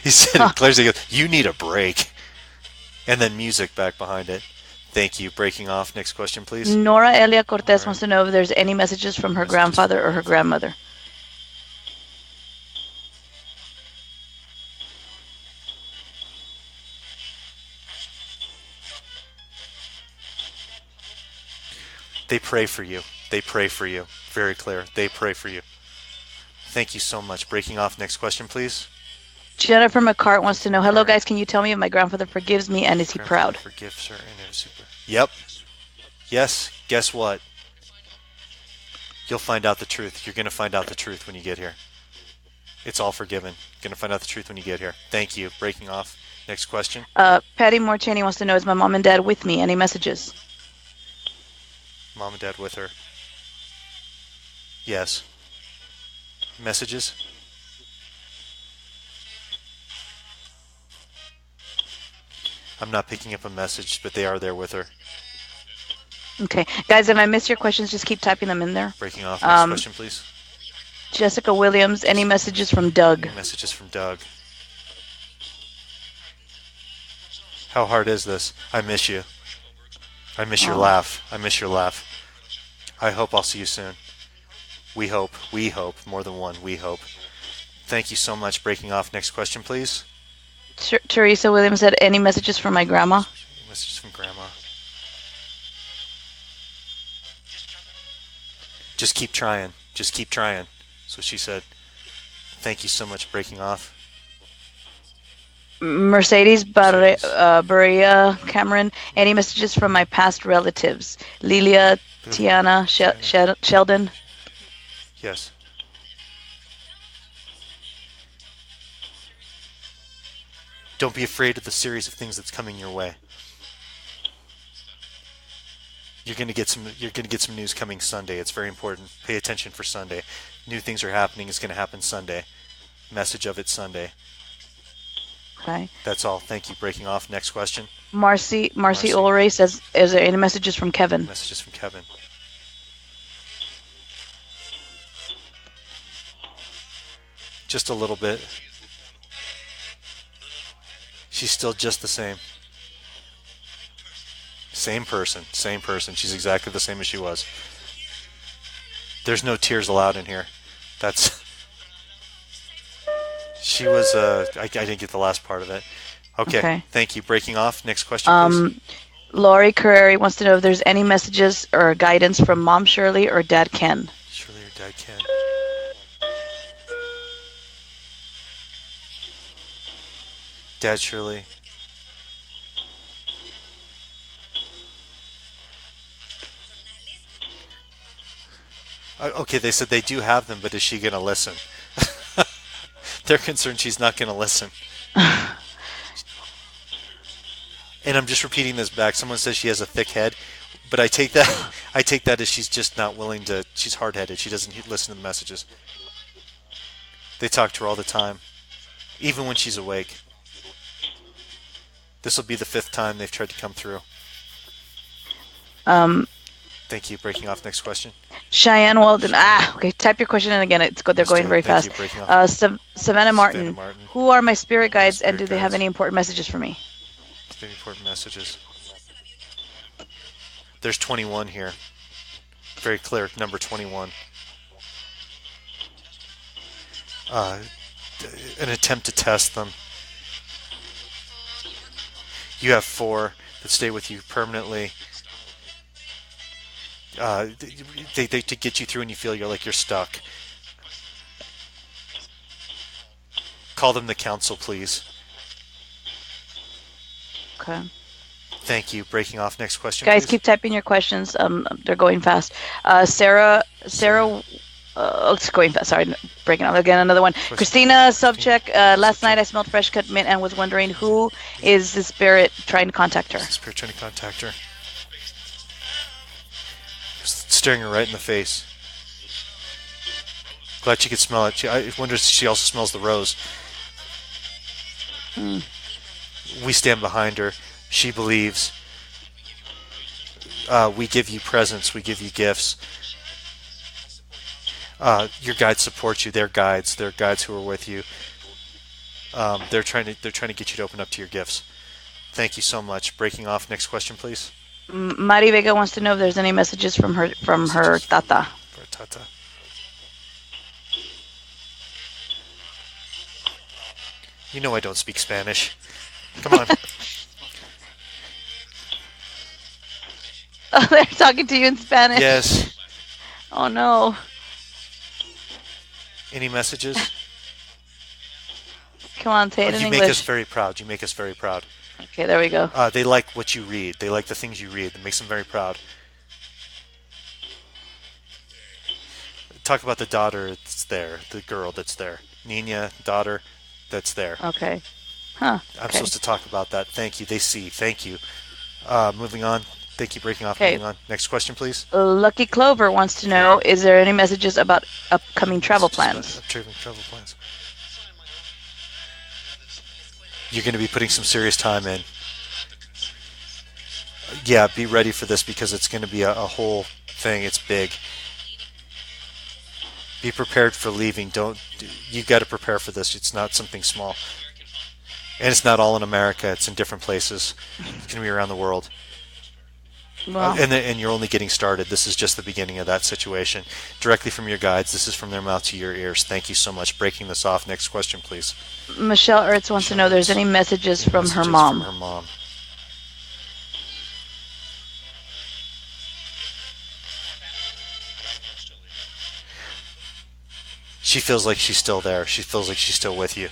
He said it clearly. He goes, you need a break. And then music back behind it. Thank you. Breaking off. Next question, please. Nora Elia Cortez wants to know if there's any messages from her grandfather or her grandmother. They pray for you. They pray for you. Very clear. They pray for you. Thank you so much. Breaking off. Next question, please. Jennifer McCart wants to know, hello guys, can you tell me if my grandfather forgives me and is he proud? Forgives her and is super. Yep. Yes. Guess what? You'll find out the truth. You're going to find out the truth when you get here. It's all forgiven. You're going to find out the truth when you get here. Thank you. Breaking off. Next question. Patty Morchaney wants to know, is my mom and dad with me? Any messages? Mom and dad with her. Yes. Messages? I'm not picking up a message, but they are there with her. Okay. Guys, if I miss your questions, just keep typing them in there. Breaking off. Next question, please. Jessica Williams, any messages from Doug? Messages from Doug. How hard is this? I miss you. I miss your laugh. I miss your laugh. I hope I'll see you soon. We hope. We hope. More than one. We hope. Thank you so much. Breaking off. Next question, please. Teresa Williams said, any messages from my grandma? Messages from Grandma. Just keep trying. Just keep trying. That's what she said. Thank you so much. Breaking off. Mercedes Berea Cameron, any messages from my past relatives? Lilia, Tiana, Sheldon? Yes. Don't be afraid of the series of things that's coming your way. You're going to get some news coming Sunday. It's very important. Pay attention for Sunday. New things are happening. It's going to happen Sunday. Message of it Sunday. Okay. That's all. Thank you. Breaking off. Next question. Marcy Ulrey says, is there any messages from Kevin? Messages from Kevin. Just a little bit. She's still just the same. Same person. Same person. She's exactly the same as she was. There's no tears allowed in here. She was, I didn't get the last part of it. Okay. Thank you. Breaking off. Next question, please. Laurie Carreri wants to know if there's any messages or guidance from Mom Shirley or Dad Ken. Shirley or Dad Ken. Dad Shirley. Okay, they said they do have them, but is she going to listen? They're concerned she's not going to listen. And I'm just repeating this back. Someone says she has a thick head, but I take that as she's just not willing to. She's hard-headed. She doesn't listen to the messages. They talk to her all the time, even when she's awake. This will be the 5th time they've tried to come through. Um, Thank you. Breaking off. Next question. Cheyenne Walden. Okay. Type your question in again. It's good. They're Let's going do it. very Thank fast. you. Breaking off. Savannah Martin. Martin. Who are my spirit guides, and Spirit do they have guides. any important messages for me? Very important messages. There's 21 here. Very clear. Number 21. An attempt to test them. You have 4 that stay with you permanently. They to get you through, and you feel you're stuck. Call them the council, please. Okay. Thank you. Breaking off. Next question, Guys, please. keep typing your questions. They're going fast. Sarah. It's going fast. Sorry, breaking off again. Another one. Christina Sobchak. Last night I smelled fresh cut mint and was wondering who is the spirit trying to contact her. Spirit trying to contact her. Just staring her right in the face. Glad she could smell it. I wonder if she also smells the rose. We stand behind her. She believes. We give you presents. We give you gifts. Your guides support you. They're guides. They're guides who are with you. They're trying to get you to open up to your gifts. Thank you so much. Breaking off. Next question, please. Mari Vega wants to know if there's any messages from her tata. For Tata. You know I don't speak Spanish. Come on. Oh, they're talking to you in Spanish. Yes. Oh no. Any messages? Come on, say it in You English. make us very proud. You make us very proud. Okay, there we go. They like what you read. They like the things you read. That makes them very proud. Talk about the daughter that's there, the girl that's there. Nina, daughter, that's there. Okay. Huh. I'm Okay. supposed to talk about that. Thank you. They see. Thank you. Moving on. Thank you. Breaking off. Okay. Moving on. Next question, please. Lucky Clover wants to know, is there any messages about upcoming travel plans? Travel plans. You're going to be putting some serious time in. Yeah, be ready for this because it's going to be a whole thing. It's big. Be prepared for leaving. You got to prepare for this. It's not something small. And it's not all in America. It's in different places. It's going to be around the world. Well, And you're only getting started. This is just the beginning of that situation. Directly from your guides. This is from their mouth to your ears. Thank you so much. Breaking this off. Next question, please. Michelle Ertz wants to know if there's any messages from her mom. From her mom. She feels like she's still there. She feels like she's still with you.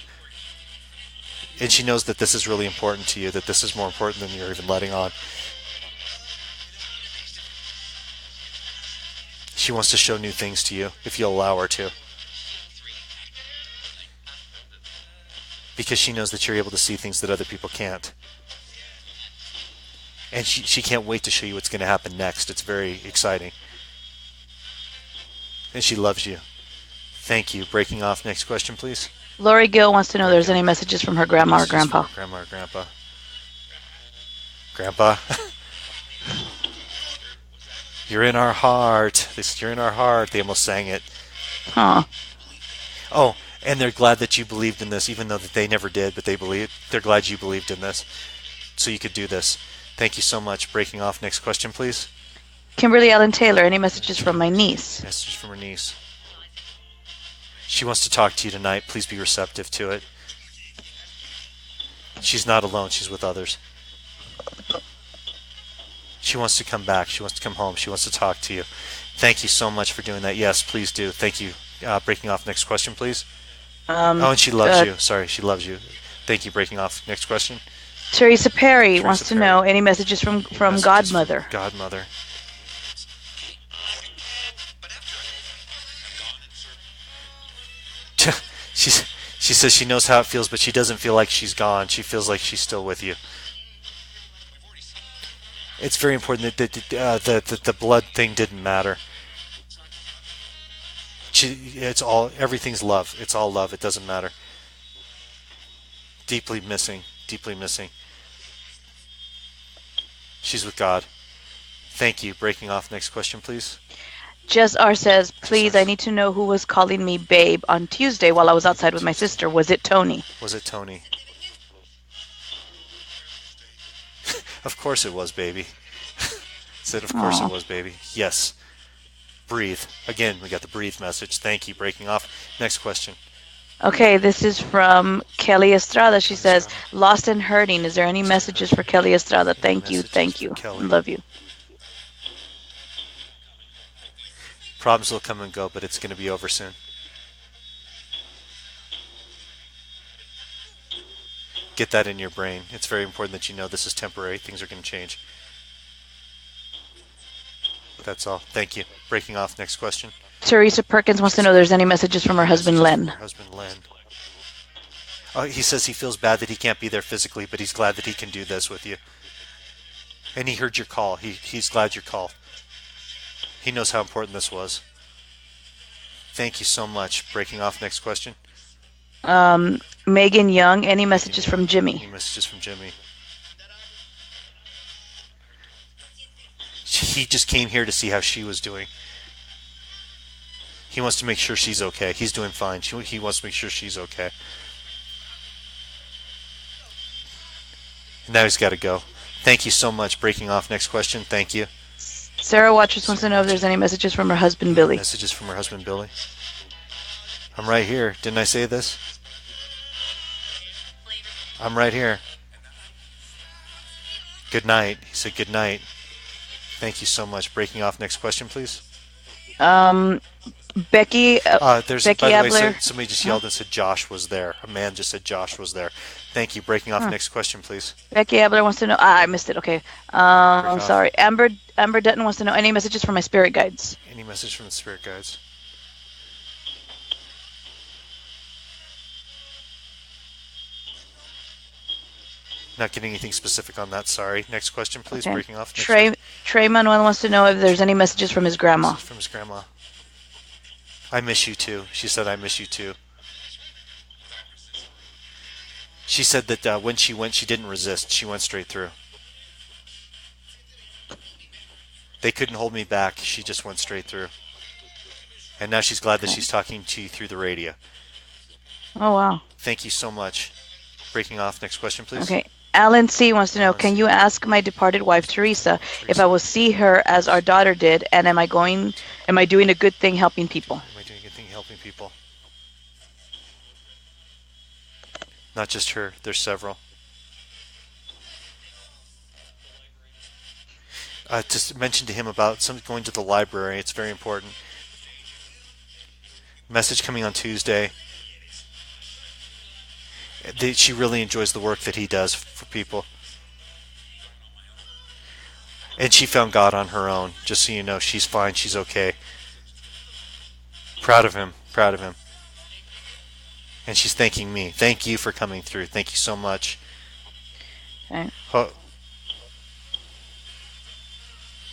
And she knows that this is really important to you, that this is more important than you're even letting on. She wants to show new things to you, if you allow her to. Because she knows that you're able to see things that other people can't. And she can't wait to show you what's going to happen next. It's very exciting. And she loves you. Thank you. Breaking off. Next question, please. Lori Gill wants to know if there's any messages from her grandma or grandpa. Grandma or grandpa. Grandpa. You're in our heart. You're in our heart. They almost sang it. Huh. Oh, and they're glad that you believed in this, even though that they never did, but they believed. They're glad you believed in this, so you could do this. Thank you so much. Breaking off. Next question, please. Kimberly Allen Taylor, any messages from my niece? Message from her niece. She wants to talk to you tonight. Please be receptive to it. She's not alone. She's with others. She wants to come back. She wants to come home. She wants to talk to you. Thank you so much for doing that. Yes, please do. Thank you. Breaking off. Next question, please. And she loves you. Sorry, she loves you. Thank you. Breaking off. Next question. Teresa Perry wants to know any messages from Godmother. Godmother. She says she knows how it feels, but she doesn't feel like she's gone. She feels like she's still with you. It's very important that the blood thing didn't matter. It's all, everything's love. It's all love. It doesn't matter. Deeply missing. Deeply missing. She's with God. Thank you. Breaking off. Next question, please. Just R says, Just please, I ours. need to know who was calling me babe on Tuesday while I was outside with my Tuesday. sister. Was it Tony? Was it Tony? Of course it was, baby. Said, of course it Oh. was, baby. Yes. Breathe. Again, we got the breathe message. Thank you. Breaking off. Next question. Okay, this is from Kelly Estrada. She Kelly says, Estrada. lost and hurting. Is there any messages for Kelly Estrada? Any Thank you, messages thank for you. Kelly? Love you. Problems will come and go, but it's going to be over soon. Get that in your brain. It's very important that you know this is temporary. Things are going to change. That's all. Thank you. Breaking off. Next question. Teresa Perkins wants to know if there's any messages from her husband, Messages from Len. her husband, Len. He says he feels bad that he can't be there physically, but he's glad that he can do this with you. And he heard your call. He's glad you called. He knows how important this was. Thank you so much. Breaking off. Next question. Megan Young, any messages from Any Jimmy? messages from Jimmy? He just came here to see how she was doing. He wants to make sure she's okay. He's doing fine. He wants to make sure she's okay. And now he's got to go. Thank you so much. Breaking off. Next question. Thank you. Sarah Watchers wants to know if there's any messages from her husband, Billy. Messages from her husband, Billy. I'm right here. Didn't I say this? I'm right here. Good night. He said good night. Thank you so much. Breaking off. Next question, please. Becky, There's, Becky by the way, Abler. somebody just yelled and said Josh was there. A man just said Josh was there. Thank you. Breaking off. Next question, please. Becky Abler wants to know. I missed it. Okay. I'm off. sorry. Amber Dutton wants to know any messages from my spirit guides. Any message from the spirit guides? Not getting anything specific on that. Sorry. Next question, please. Okay. Breaking off. Next Trey Manuel wants to know if there's any messages from his grandma. message from his grandma. I miss you too. She said, I miss you too. She said that when she went, she didn't resist. She went straight through. They couldn't hold me back. She just went straight through. And now she's glad that she's talking to you through the radio. Oh, wow. Thank you so much. Breaking off. Next question, please. Okay. Alan C. wants to know, Alan can C. you ask my departed wife, Teresa, if I will see her as our daughter did, and am I doing a good thing helping people? Am I doing a good thing helping people? Not just her. There's several. Just mention to him about going to the library. It's very important. Message coming on Tuesday. She really enjoys the work that he does for people. And she found God on her own. Just so you know, she's fine. She's okay. Proud of him. Proud of him. And she's thanking me. Thank you for coming through. Thank you so much. Okay.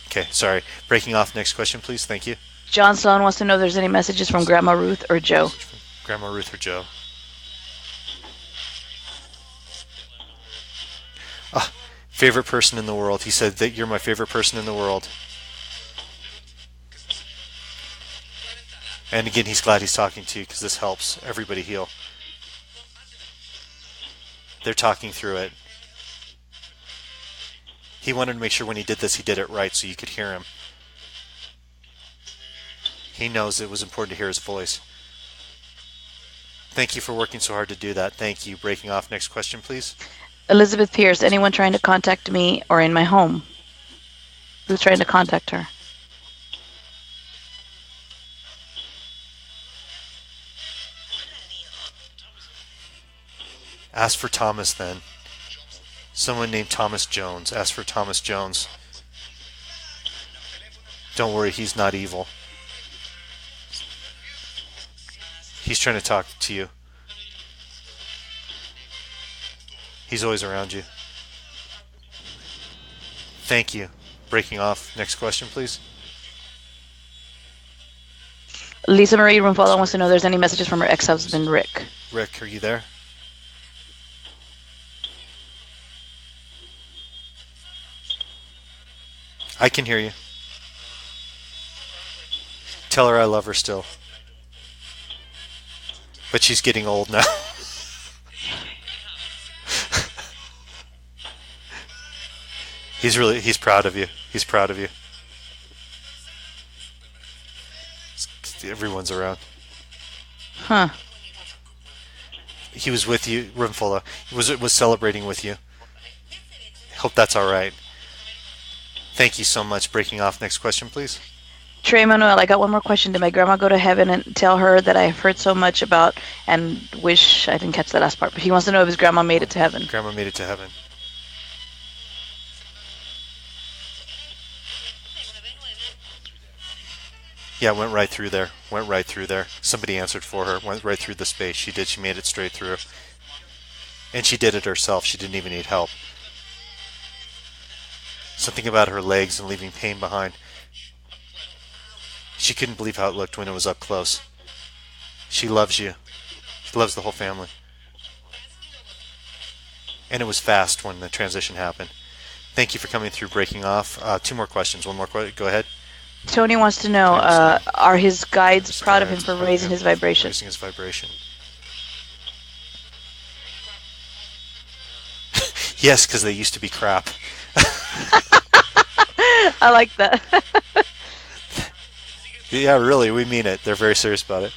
Okay, sorry. Breaking off. Next question, please. Thank you. John Sloan wants to know if there's any messages from Grandma Ruth or Joe. Grandma Ruth or Joe. Favorite person in the world. He said that you're my favorite person in the world. And again, he's glad he's talking to you because this helps everybody heal. They're talking through it. He wanted to make sure when he did this, he did it right so you could hear him. He knows it was important to hear his voice. Thank you for working so hard to do that. Thank you. Breaking off. Next question, please. Elizabeth Pierce, anyone trying to contact me or in my home? Who's trying to contact her? Ask for Thomas then. Someone named Thomas Jones. Ask for Thomas Jones. Don't worry, he's not evil. He's trying to talk to you. He's always around you. Thank you. Breaking off. Next question, please. Lisa Marie Rumfola wants to know if there's any messages from her ex-husband, Rick. Rick, are you there? I can hear you. Tell her I love her still. But she's getting old now. He's proud of you. He's proud of you. Everyone's around. Huh. He was with you, Rumfola. He was celebrating with you. Hope that's all right. Thank you so much. Breaking off. Next question, please. Trey Manuel, I got one more question. Did my grandma go to heaven and tell her that I've heard so much about and wish I didn't catch the last part, but he wants to know if his grandma made it to heaven. Grandma made it to heaven. Yeah, went right through there. Went right through there. Somebody answered for her. Went right through the space. She did. She made it straight through. And she did it herself. She didn't even need help. Something about her legs and leaving pain behind. She couldn't believe how it looked when it was up close. She loves you. She loves the whole family. And it was fast when the transition happened. Thank you for coming through, breaking off. Two more questions. One more question. Go ahead. Tony wants to know, are his guides proud of him for raising his vibration? Raising his vibration. Yes, because they used to be crap. I like that. Yeah, really, we mean it. They're very serious about it.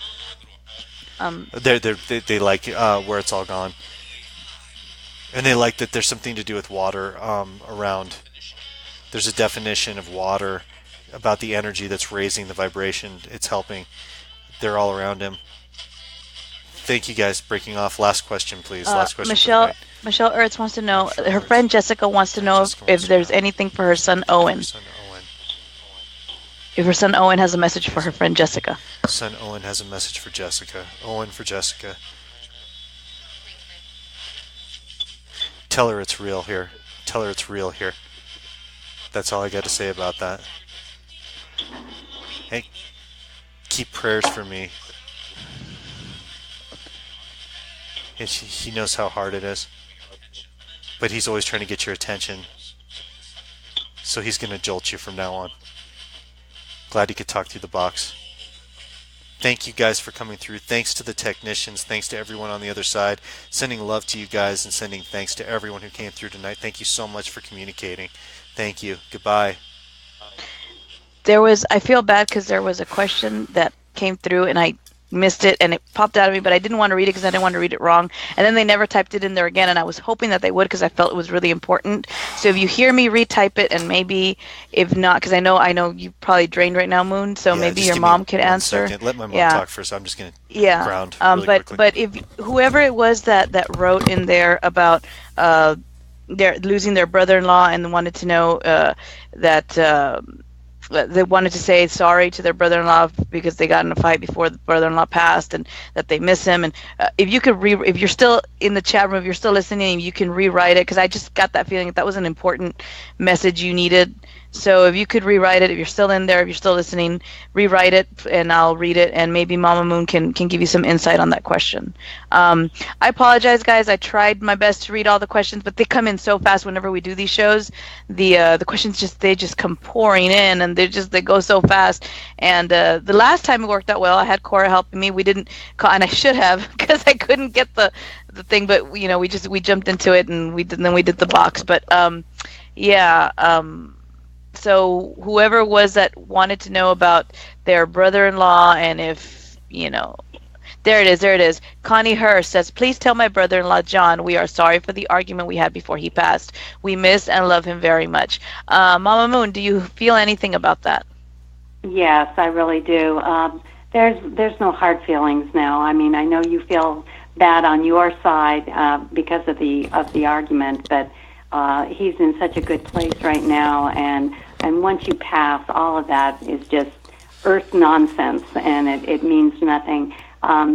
They like where it's all gone, and they like that there's something to do with water around. There's a definition of water about the energy that's raising the vibration. It's helping. They're all around him. Thank you guys. Breaking off. Last question, please. Last question. Michelle Ertz wants to know. Her friend Jessica wants to know if there's anything for her son Owen. If her son Owen has a message for her friend Jessica. Son Owen has a message for Jessica. Owen for Jessica. Tell her it's real here. Tell her it's real here. That's all I got to say about that. Hey, keep prayers for me. And he knows how hard it is. But he's always trying to get your attention. So he's going to jolt you from now on. Glad he could talk through the box. Thank you guys for coming through. Thanks to the technicians. Thanks to everyone on the other side. Sending love to you guys and sending thanks to everyone who came through tonight. Thank you so much for communicating. Thank you. Goodbye. I feel bad because there was a question that came through and I missed it and it popped out of me, but I didn't want to read it because I didn't want to read it wrong. And then they never typed it in there again, and I was hoping that they would because I felt it was really important. So if you hear me retype it, and maybe if not, because I know you probably drained right now, Moon. So maybe your mom could answer. Second. Let my mom talk first. I'm just gonna ground. Really quickly. But if whoever it was that wrote in there about they're losing their brother-in-law and wanted to know that. They wanted to say sorry to their brother-in-law because they got in a fight before the brother-in-law passed, and that they miss him. And if you could if you're still in the chat room, if you're still listening, you can rewrite it, because I just got that feeling that was an important message you needed. So if you could rewrite it, if you're still in there, if you're still listening, rewrite it, and I'll read it, and maybe Mama Moon can give you some insight on that question. I apologize, guys. I tried my best to read all the questions, but they come in so fast whenever we do these shows. The questions just come pouring in, and they go so fast. And the last time it worked out well. I had Cora helping me. We didn't call, and I should have, because I couldn't get the thing. But we jumped into it, and we did the box. But so whoever it was that wanted to know about their brother-in-law, and if, there it is. Connie Hurst says, please tell my brother-in-law, John, we are sorry for the argument we had before he passed. We miss and love him very much. Mama Moon, do you feel anything about that? Yes, I really do. There's no hard feelings now. I mean, I know you feel bad on your side because of the argument, but he's in such a good place right now, and once you pass, all of that is just earth nonsense, and it means nothing.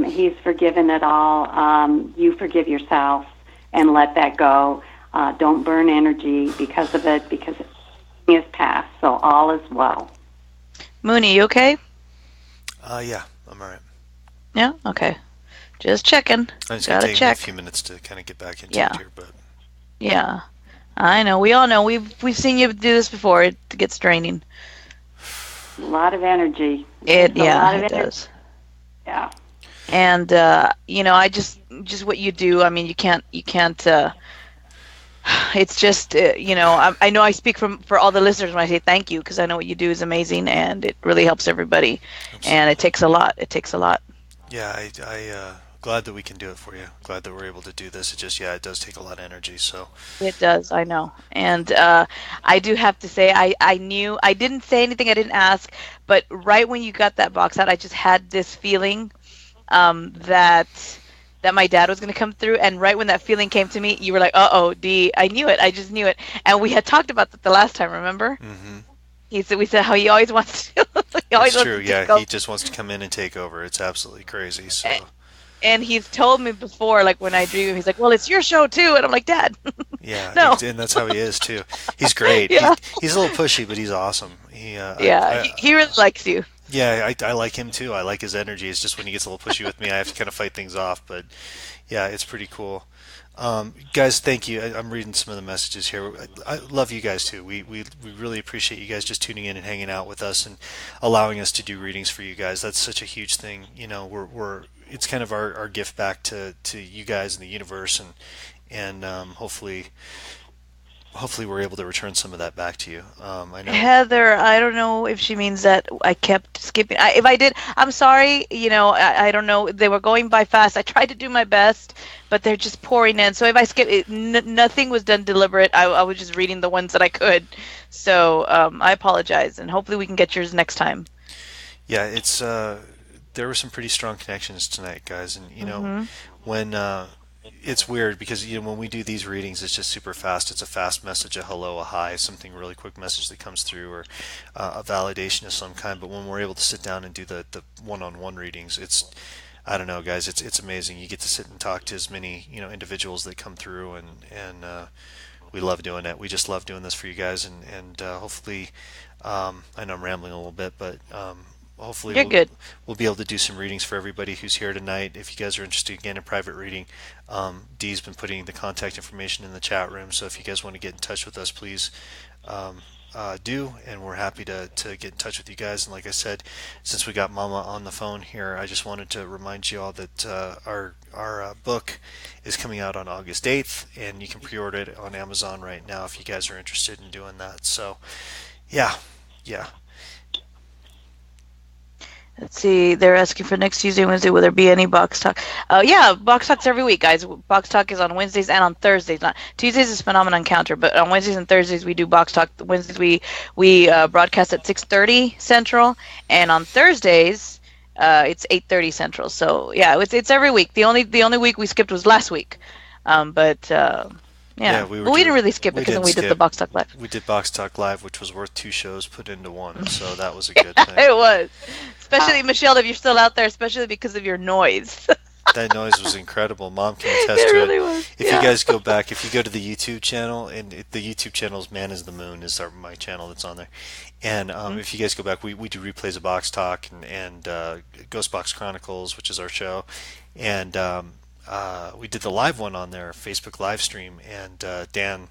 He's forgiven it all. You forgive yourself and let that go. Don't burn energy because of it, because it is past, so all is well. Moonie, you okay? Yeah, I'm all right. Yeah. Okay. Just checking. It's gonna Gotta take me a check. few minutes to kind of get back into it Yeah. here, but Yeah. I know. We all know. We've seen you do this before. It gets draining. A lot of energy. It It takes a yeah, lot of it energy. does. Yeah. And I just what you do. I mean, you can't. It's just I know I speak for all the listeners when I say thank you, because I know what you do is amazing and it really helps everybody, and absolutely. it takes a lot. It takes a lot. Yeah, glad that we can do it for you. Glad that we're able to do this. It just, yeah, it does take a lot of energy. So, It does, I know. And I do have to say, I knew, I didn't say anything, I didn't ask, but right when you got that box out, I just had this feeling that my dad was going to come through. And right when that feeling came to me, you were like, "Uh-oh, Dee, I knew it. I just knew it." And we had talked about that the last time, remember? hmm We said how he always wants to, he It's always wants true. to Yeah, take he over. just wants to come in and take over. It's absolutely crazy. A- So, And he's told me before, like when I dream, he's like, "Well, it's your show too." And I'm like, "Dad, yeah, no." and that's how he is too. He's great. Yeah. He's a little pushy, but he's awesome. Yeah, he really likes you. Yeah, I like him too. I like his energy. It's just when he gets a little pushy with me, I have to kind of fight things off. But yeah, it's pretty cool. Guys, thank you. I'm reading some of the messages here. I love you guys too. We really appreciate you guys just tuning in and hanging out with us and allowing us to do readings for you guys. That's such a huge thing. You know, we're it's kind of our gift back to you guys and the universe, and hopefully we're able to return some of that back to you. I know. Heather, I don't know if she means that I kept skipping. If I did, I'm sorry. I don't know. They were going by fast. I tried to do my best, but they're just pouring in. So if I skip it, nothing was done deliberate. I was just reading the ones that I could. So I apologize, and hopefully we can get yours next time. Yeah, it's there were some pretty strong connections tonight, guys, and Hmm. when it's weird because when we do these readings, it's just super fast. It's a fast message, a hello, a hi, something really quick message that comes through, or a validation of some kind. But when we're able to sit down and do the one-on-one readings, it's I don't know, guys. It's amazing. You get to sit and talk to as many individuals that come through, and we love doing it. We just love doing this for you guys, and hopefully, I know I'm rambling a little bit, but hopefully You're good. we'll be able to do some readings for everybody who's here tonight. If you guys are interested again in private reading, Dee's been putting the contact information in the chat room. So if you guys want to get in touch with us, please do, and we're happy to get in touch with you guys. And like I said, since we got Mama on the phone here, I just wanted to remind you all that our book is coming out on August 8th, and you can pre-order it on Amazon right now if you guys are interested in doing that. So yeah, yeah. Let's see. They're asking for next Tuesday, Wednesday. Will there be any box talk? Yeah, box talks every week, guys. Box talk is on Wednesdays and on Thursdays. Not Tuesdays is Phenomenon Counter, but on Wednesdays and Thursdays we do box talk. Wednesdays we broadcast at 6:30 Central, and on Thursdays it's 8:30 Central. So yeah, it's every week. The only week we skipped was last week, but Yeah, yeah, but we didn't really skip it we because then didn't we did the skip. box talk live. We did Box Talk Live, which was worth two shows put into one, so that was a good thing. It was, Uh, especially Michelle, if you're still out there, especially because of your noise. That noise was incredible. Mom can attest It to it. really was. If you Yeah. guys go back, if you go to the YouTube channel, and the YouTube channel is Man is the Moon is my channel that's on there, and Mhm. if you guys go back, we do replays of Box Talk and Ghost Box Chronicles, which is our show, and we did the live one on there, Facebook live stream, and Dan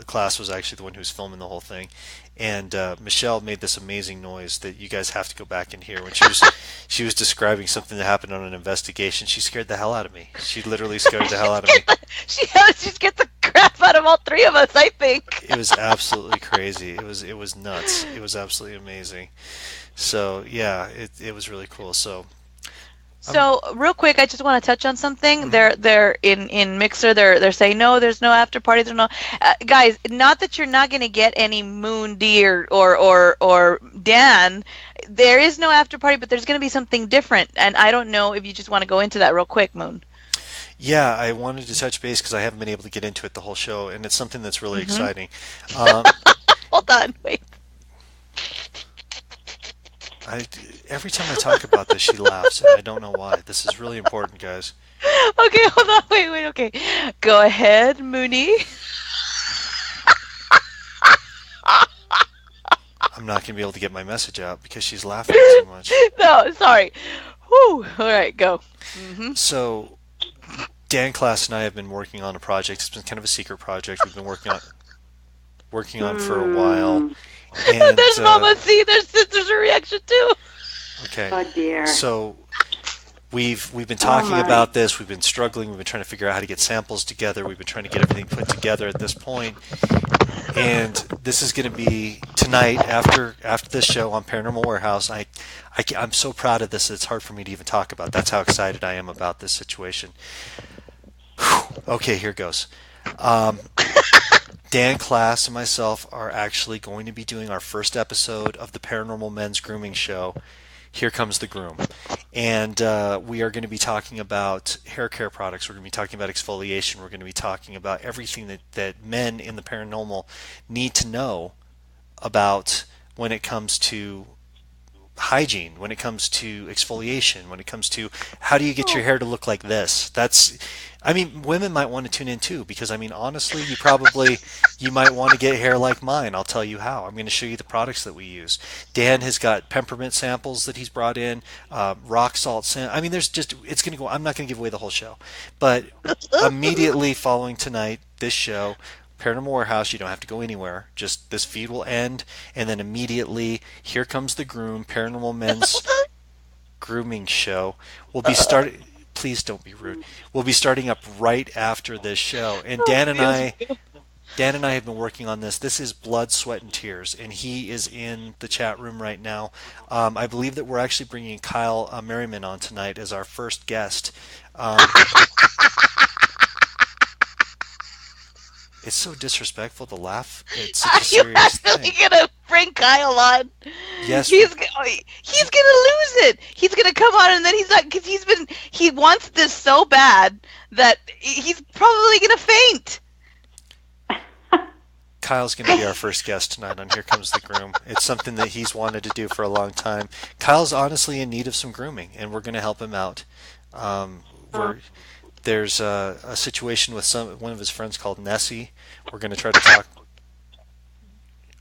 Class was actually the one who was filming the whole thing, and Michelle made this amazing noise that you guys have to go back and hear when she was describing something that happened on an investigation. She scared the hell out of me. She literally scared the hell out of me. She scared the crap out of all three of us, I think. It was absolutely crazy. It was nuts. It was absolutely amazing. So yeah, it was really cool. So So real quick, I just want to touch on something. mhm. They're in Mixer. They're saying no, there's no after party. There's no guys. Not that you're not going to get any Moon D or Dan. There is no after party, but there's going to be something different. And I don't know if you just want to go into that real quick, Moon. Yeah, I wanted to touch base because I haven't been able to get into it the whole show, and it's something that's really Hmm. exciting. Um, Hold on, wait. I, every time I talk about this, she laughs, and I don't know why. This is really important, guys. Okay, hold on, wait. Okay, go ahead, Moonie. I'm not going to be able to get my message out because she's laughing too much. No, sorry. Whew. All right, go. Hmm. So, Dan Class and I have been working on a project. It's been kind of a secret project. We've been working on for a while, and There's Mama. See, there's sister's reaction too. okay. Oh dear. So we've been Oh talking my. about this. We've been struggling. We've been trying to figure out how to get samples together. We've been trying to get everything put together at this point. And this is going to be tonight after this show on Paranormal Warehouse. I'm so proud of this. It's hard for me to even talk about. That's how excited I am about this situation. Whew. Okay, here goes. Dan Class and myself are actually going to be doing our first episode of the Paranormal Men's Grooming Show. Here Comes the Groom. And we are going to be talking about hair care products. We're going to be talking about exfoliation. We're going to be talking about everything that men in the paranormal need to know about when it comes to hygiene, when it comes to exfoliation, when it comes to how do you get your hair to look like this. I mean, women might want to tune in too, because I mean, honestly, you might want to get hair like mine. I'll tell you how. I'm going to show you the products that we use. Dan has got peppermint samples that he's brought in, rock salt I mean, it's going to go. I'm not going to give away the whole show, but immediately following tonight, this show, Paranormal Warehouse, you don't have to go anywhere. Just this feed will end, and then immediately, Here Comes the Groom, Paranormal Men's Grooming Show. We'll be starting. Please don't be rude. We'll be starting up right after this show, and Dan and I have been working on this. This is blood, sweat, and tears, and he is in the chat room right now. I believe that we're actually bringing Kyle Merriman on tonight as our first guest. It's so disrespectful to laugh. It's such a Are you serious actually thing. gonna bring Kyle on? Yes. He's gonna lose it. He's gonna come on and then he's not, because he wants this so bad that he's probably gonna faint. Kyle's going to be our first guest tonight on Here Comes the Groom. It's something that he's wanted to do for a long time. Kyle's honestly in need of some grooming, and we're going to help him out. There's a situation with one of his friends called Nessie. We're going to try to talk.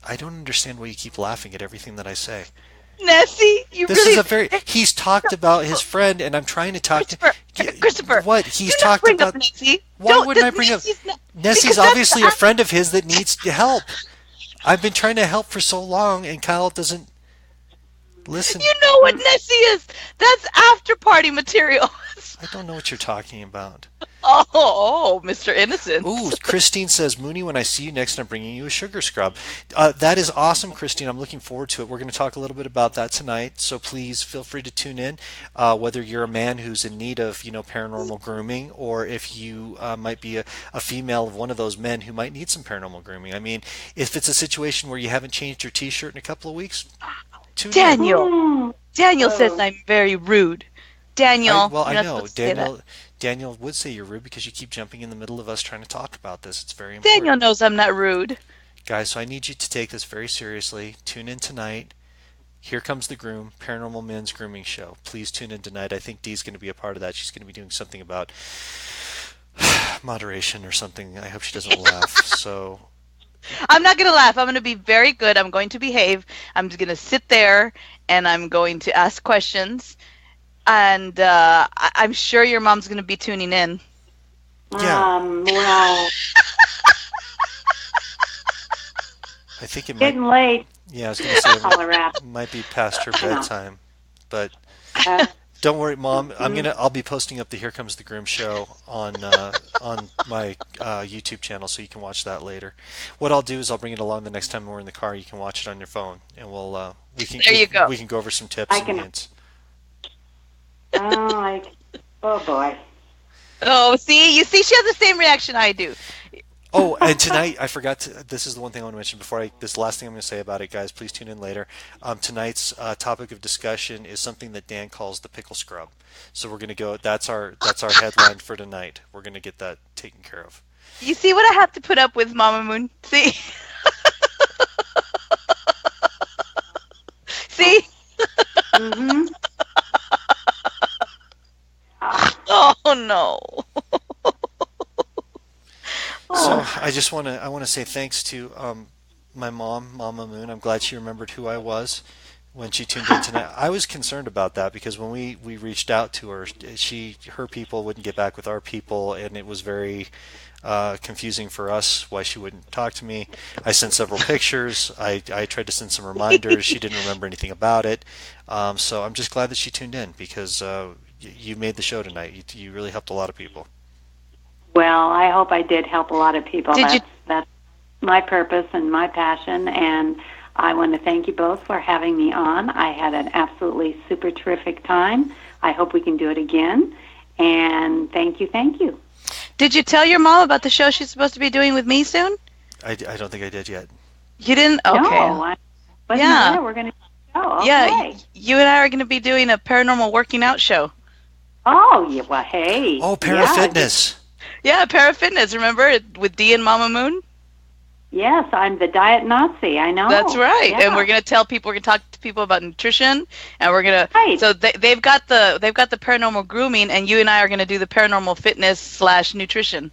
I don't understand why you keep laughing at everything that I say. Nessie, He's talked about his friend, and I'm trying to talk Christopher. What? He's do not talked bring about. up Nessie. Why wouldn't I bring up? Nessie's because obviously a friend of his that needs help. I've been trying to help for so long, and Kyle doesn't listen. You know what Nessie is? That's after party material. I don't know what you're talking about. Oh, Mr. Innocent. Ooh, Christine says, Moonie, when I see you next, I'm bringing you a sugar scrub. That is awesome, Christine. I'm looking forward to it. We're going to talk a little bit about that tonight, so please feel free to tune in, whether you're a man who's in need of, paranormal grooming, or if you might be a female of one of those men who might need some paranormal grooming. I mean, if it's a situation where you haven't changed your T-shirt in a couple of weeks, tune in. Daniel says I'm very rude. Daniel. I know. Daniel would say you're rude because you keep jumping in the middle of us trying to talk about this. It's very important. Daniel knows I'm not rude. Guys, so I need you to take this very seriously. Tune in tonight. Here Comes the Groom, Paranormal Men's Grooming Show. Please tune in tonight. I think Dee's going to be a part of that. She's going to be doing something about moderation or something. I hope she doesn't laugh. So I'm not going to laugh. I'm going to be very good. I'm going to behave. I'm just going to sit there and I'm going to ask questions. And I'm sure your mom's going to be tuning in. Yeah. Well, I think it getting late. Yeah, I was going to say Call a wrap. it might be past her bedtime, but don't worry, Mom. I'll be posting up the Here Comes the Groom show on my YouTube channel, so you can watch that later. What I'll do is I'll bring it along the next time we're in the car. You can watch it on your phone, and we can go over some tips and hints. Oh boy. Oh, see, she has the same reaction I do. Oh, and tonight, I forgot this is the one thing I want to mention this last thing I'm going to say about it, guys. Please tune in later. Tonight's topic of discussion is something that Dan calls the pickle scrub. So we're going to go, that's our headline for tonight. We're going to get that taken care of. You see what I have to put up with, Mama Moon? See? See? Mm-hmm. Oh, no. So I want to say thanks to my mom, Mama Moon. I'm glad she remembered who I was when she tuned in tonight. I was concerned about that because when we reached out to her, her people wouldn't get back with our people, and it was very confusing for us why she wouldn't talk to me. I sent several pictures. I tried to send some reminders. She didn't remember anything about it. So I'm just glad that she tuned in because you made the show tonight. You really helped a lot of people. Well, I hope I did help a lot of people. Did you? That's my purpose and my passion, and I want to thank you both for having me on. I had an absolutely super terrific time. I hope we can do it again, and thank you, thank you. Did you tell your mom about the show she's supposed to be doing with me soon? I don't think I did yet. You didn't? Okay. No, I wasn't Yeah. aware we're going to go. Okay. Yeah, you and I are going to be doing a paranormal working out show. Oh, yeah, well, hey. Oh, Parafitness. Yeah, Parafitness. Remember with Dee and Mama Moon? Yes, I'm the diet Nazi. I know. That's right. Yeah. And we're going to tell people. We're going to talk to people about nutrition, and we're going to. Right. So they've got the paranormal grooming, and you and I are going to do the paranormal fitness / nutrition.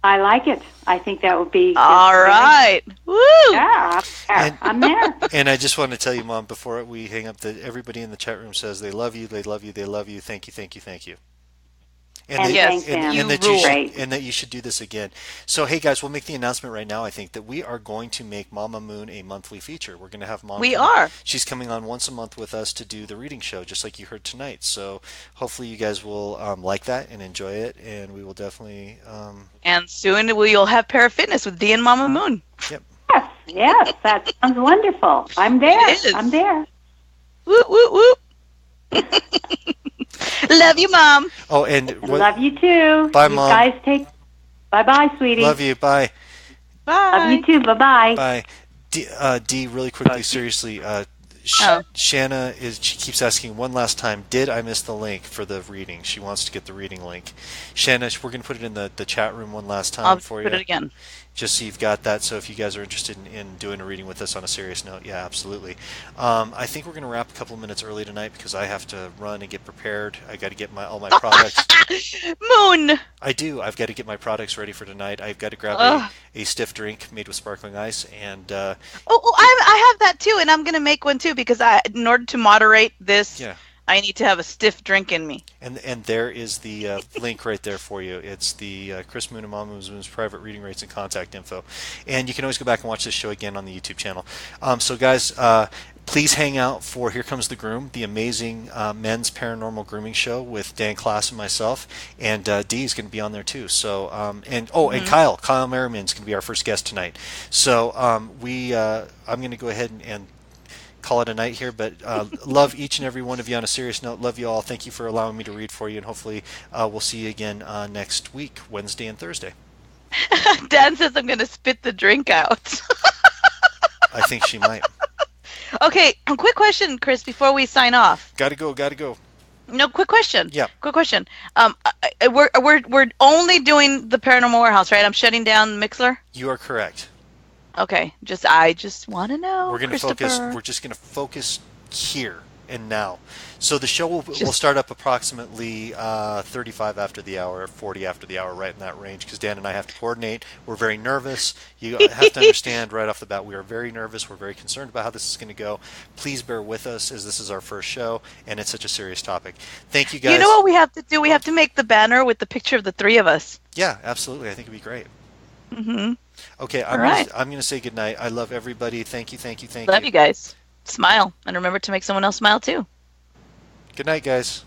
I like it. I think that would be All right. Woo! Yeah, I'm there. And I just want to tell you, Mom, before we hang up, that everybody in the chat room says they love you, they love you, they love you. Thank you, thank you, thank you. And yes, thank them. And that you should do this again. So, hey guys, we'll make the announcement right now. I think that we are going to make Mama Moon a monthly feature. We're going to have Mom. We are. She's coming on once a month with us to do the reading show, just like you heard tonight. So, hopefully, you guys will like that and enjoy it, and we will definitely. And soon you'll have Parafitness with Dee and Mama Moon. Yep. Yes, that sounds wonderful. I'm there. It is. I'm there. Whoop whoop whoop. Love you, Mom. Oh, and Love you too. Bye, you Mom. guys take. Bye, sweetie. Love you. Bye. Bye. Love you too. Bye. Bye. D, really quickly, seriously. Shanna she keeps asking one last time, did I miss the link for the reading? She wants to get the reading link. Shanna, we're going to put it in the chat room one last time I'll for put you. it again. Just so you've got that. So if you guys are interested in doing a reading with us on a serious note, yeah, absolutely. I think we're going to wrap a couple of minutes early tonight because I have to run and get prepared. I got to get all my products. Moon. I do. I've got to get my products ready for tonight. I've got to grab a stiff drink made with sparkling ice and. I have that too, and I'm gonna make one too because in order to moderate this, I need to have a stiff drink in me. And there is the link right there for you. It's the Chris Moon and Mama Moon's private reading rates and contact info. And you can always go back and watch this show again on the YouTube channel. So guys, please hang out for Here Comes the Groom, the amazing men's paranormal grooming show with Dan Klass and myself. And Dee is going to be on there too. So and Kyle Merriman's going to be our first guest tonight. So I'm going to go ahead and call it a night here, but love each and every one of you on a serious note. Love you all. Thank you for allowing me to read for you, and hopefully we'll see you again next week, Wednesday and Thursday. Dan says I'm going to spit the drink out. I think she might. Okay, quick question, Chris, before we sign off. Gotta go. No, quick question. Yeah. Quick question. We're only doing the Paranormal Warehouse, right? I'm shutting down Mixler? You are correct. Okay, I just want to know. We're going to focus. We're just going to focus here and now. So the show will start up approximately 35 after the hour, 40 after the hour, right in that range, because Dan and I have to coordinate. We're very nervous. You have to understand right off the bat, we are very nervous. We're very concerned about how this is going to go. Please bear with us, as this is our first show, and it's such a serious topic. Thank you, guys. You know what we have to do? We have to make the banner with the picture of the three of us. Yeah, absolutely. I think it'd be great. Mm-hmm. Okay, I'm going to say goodnight. I love everybody. Thank you. Love you guys. Smile. And remember to make someone else smile, too. Good night, guys.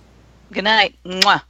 Good night. Mwah.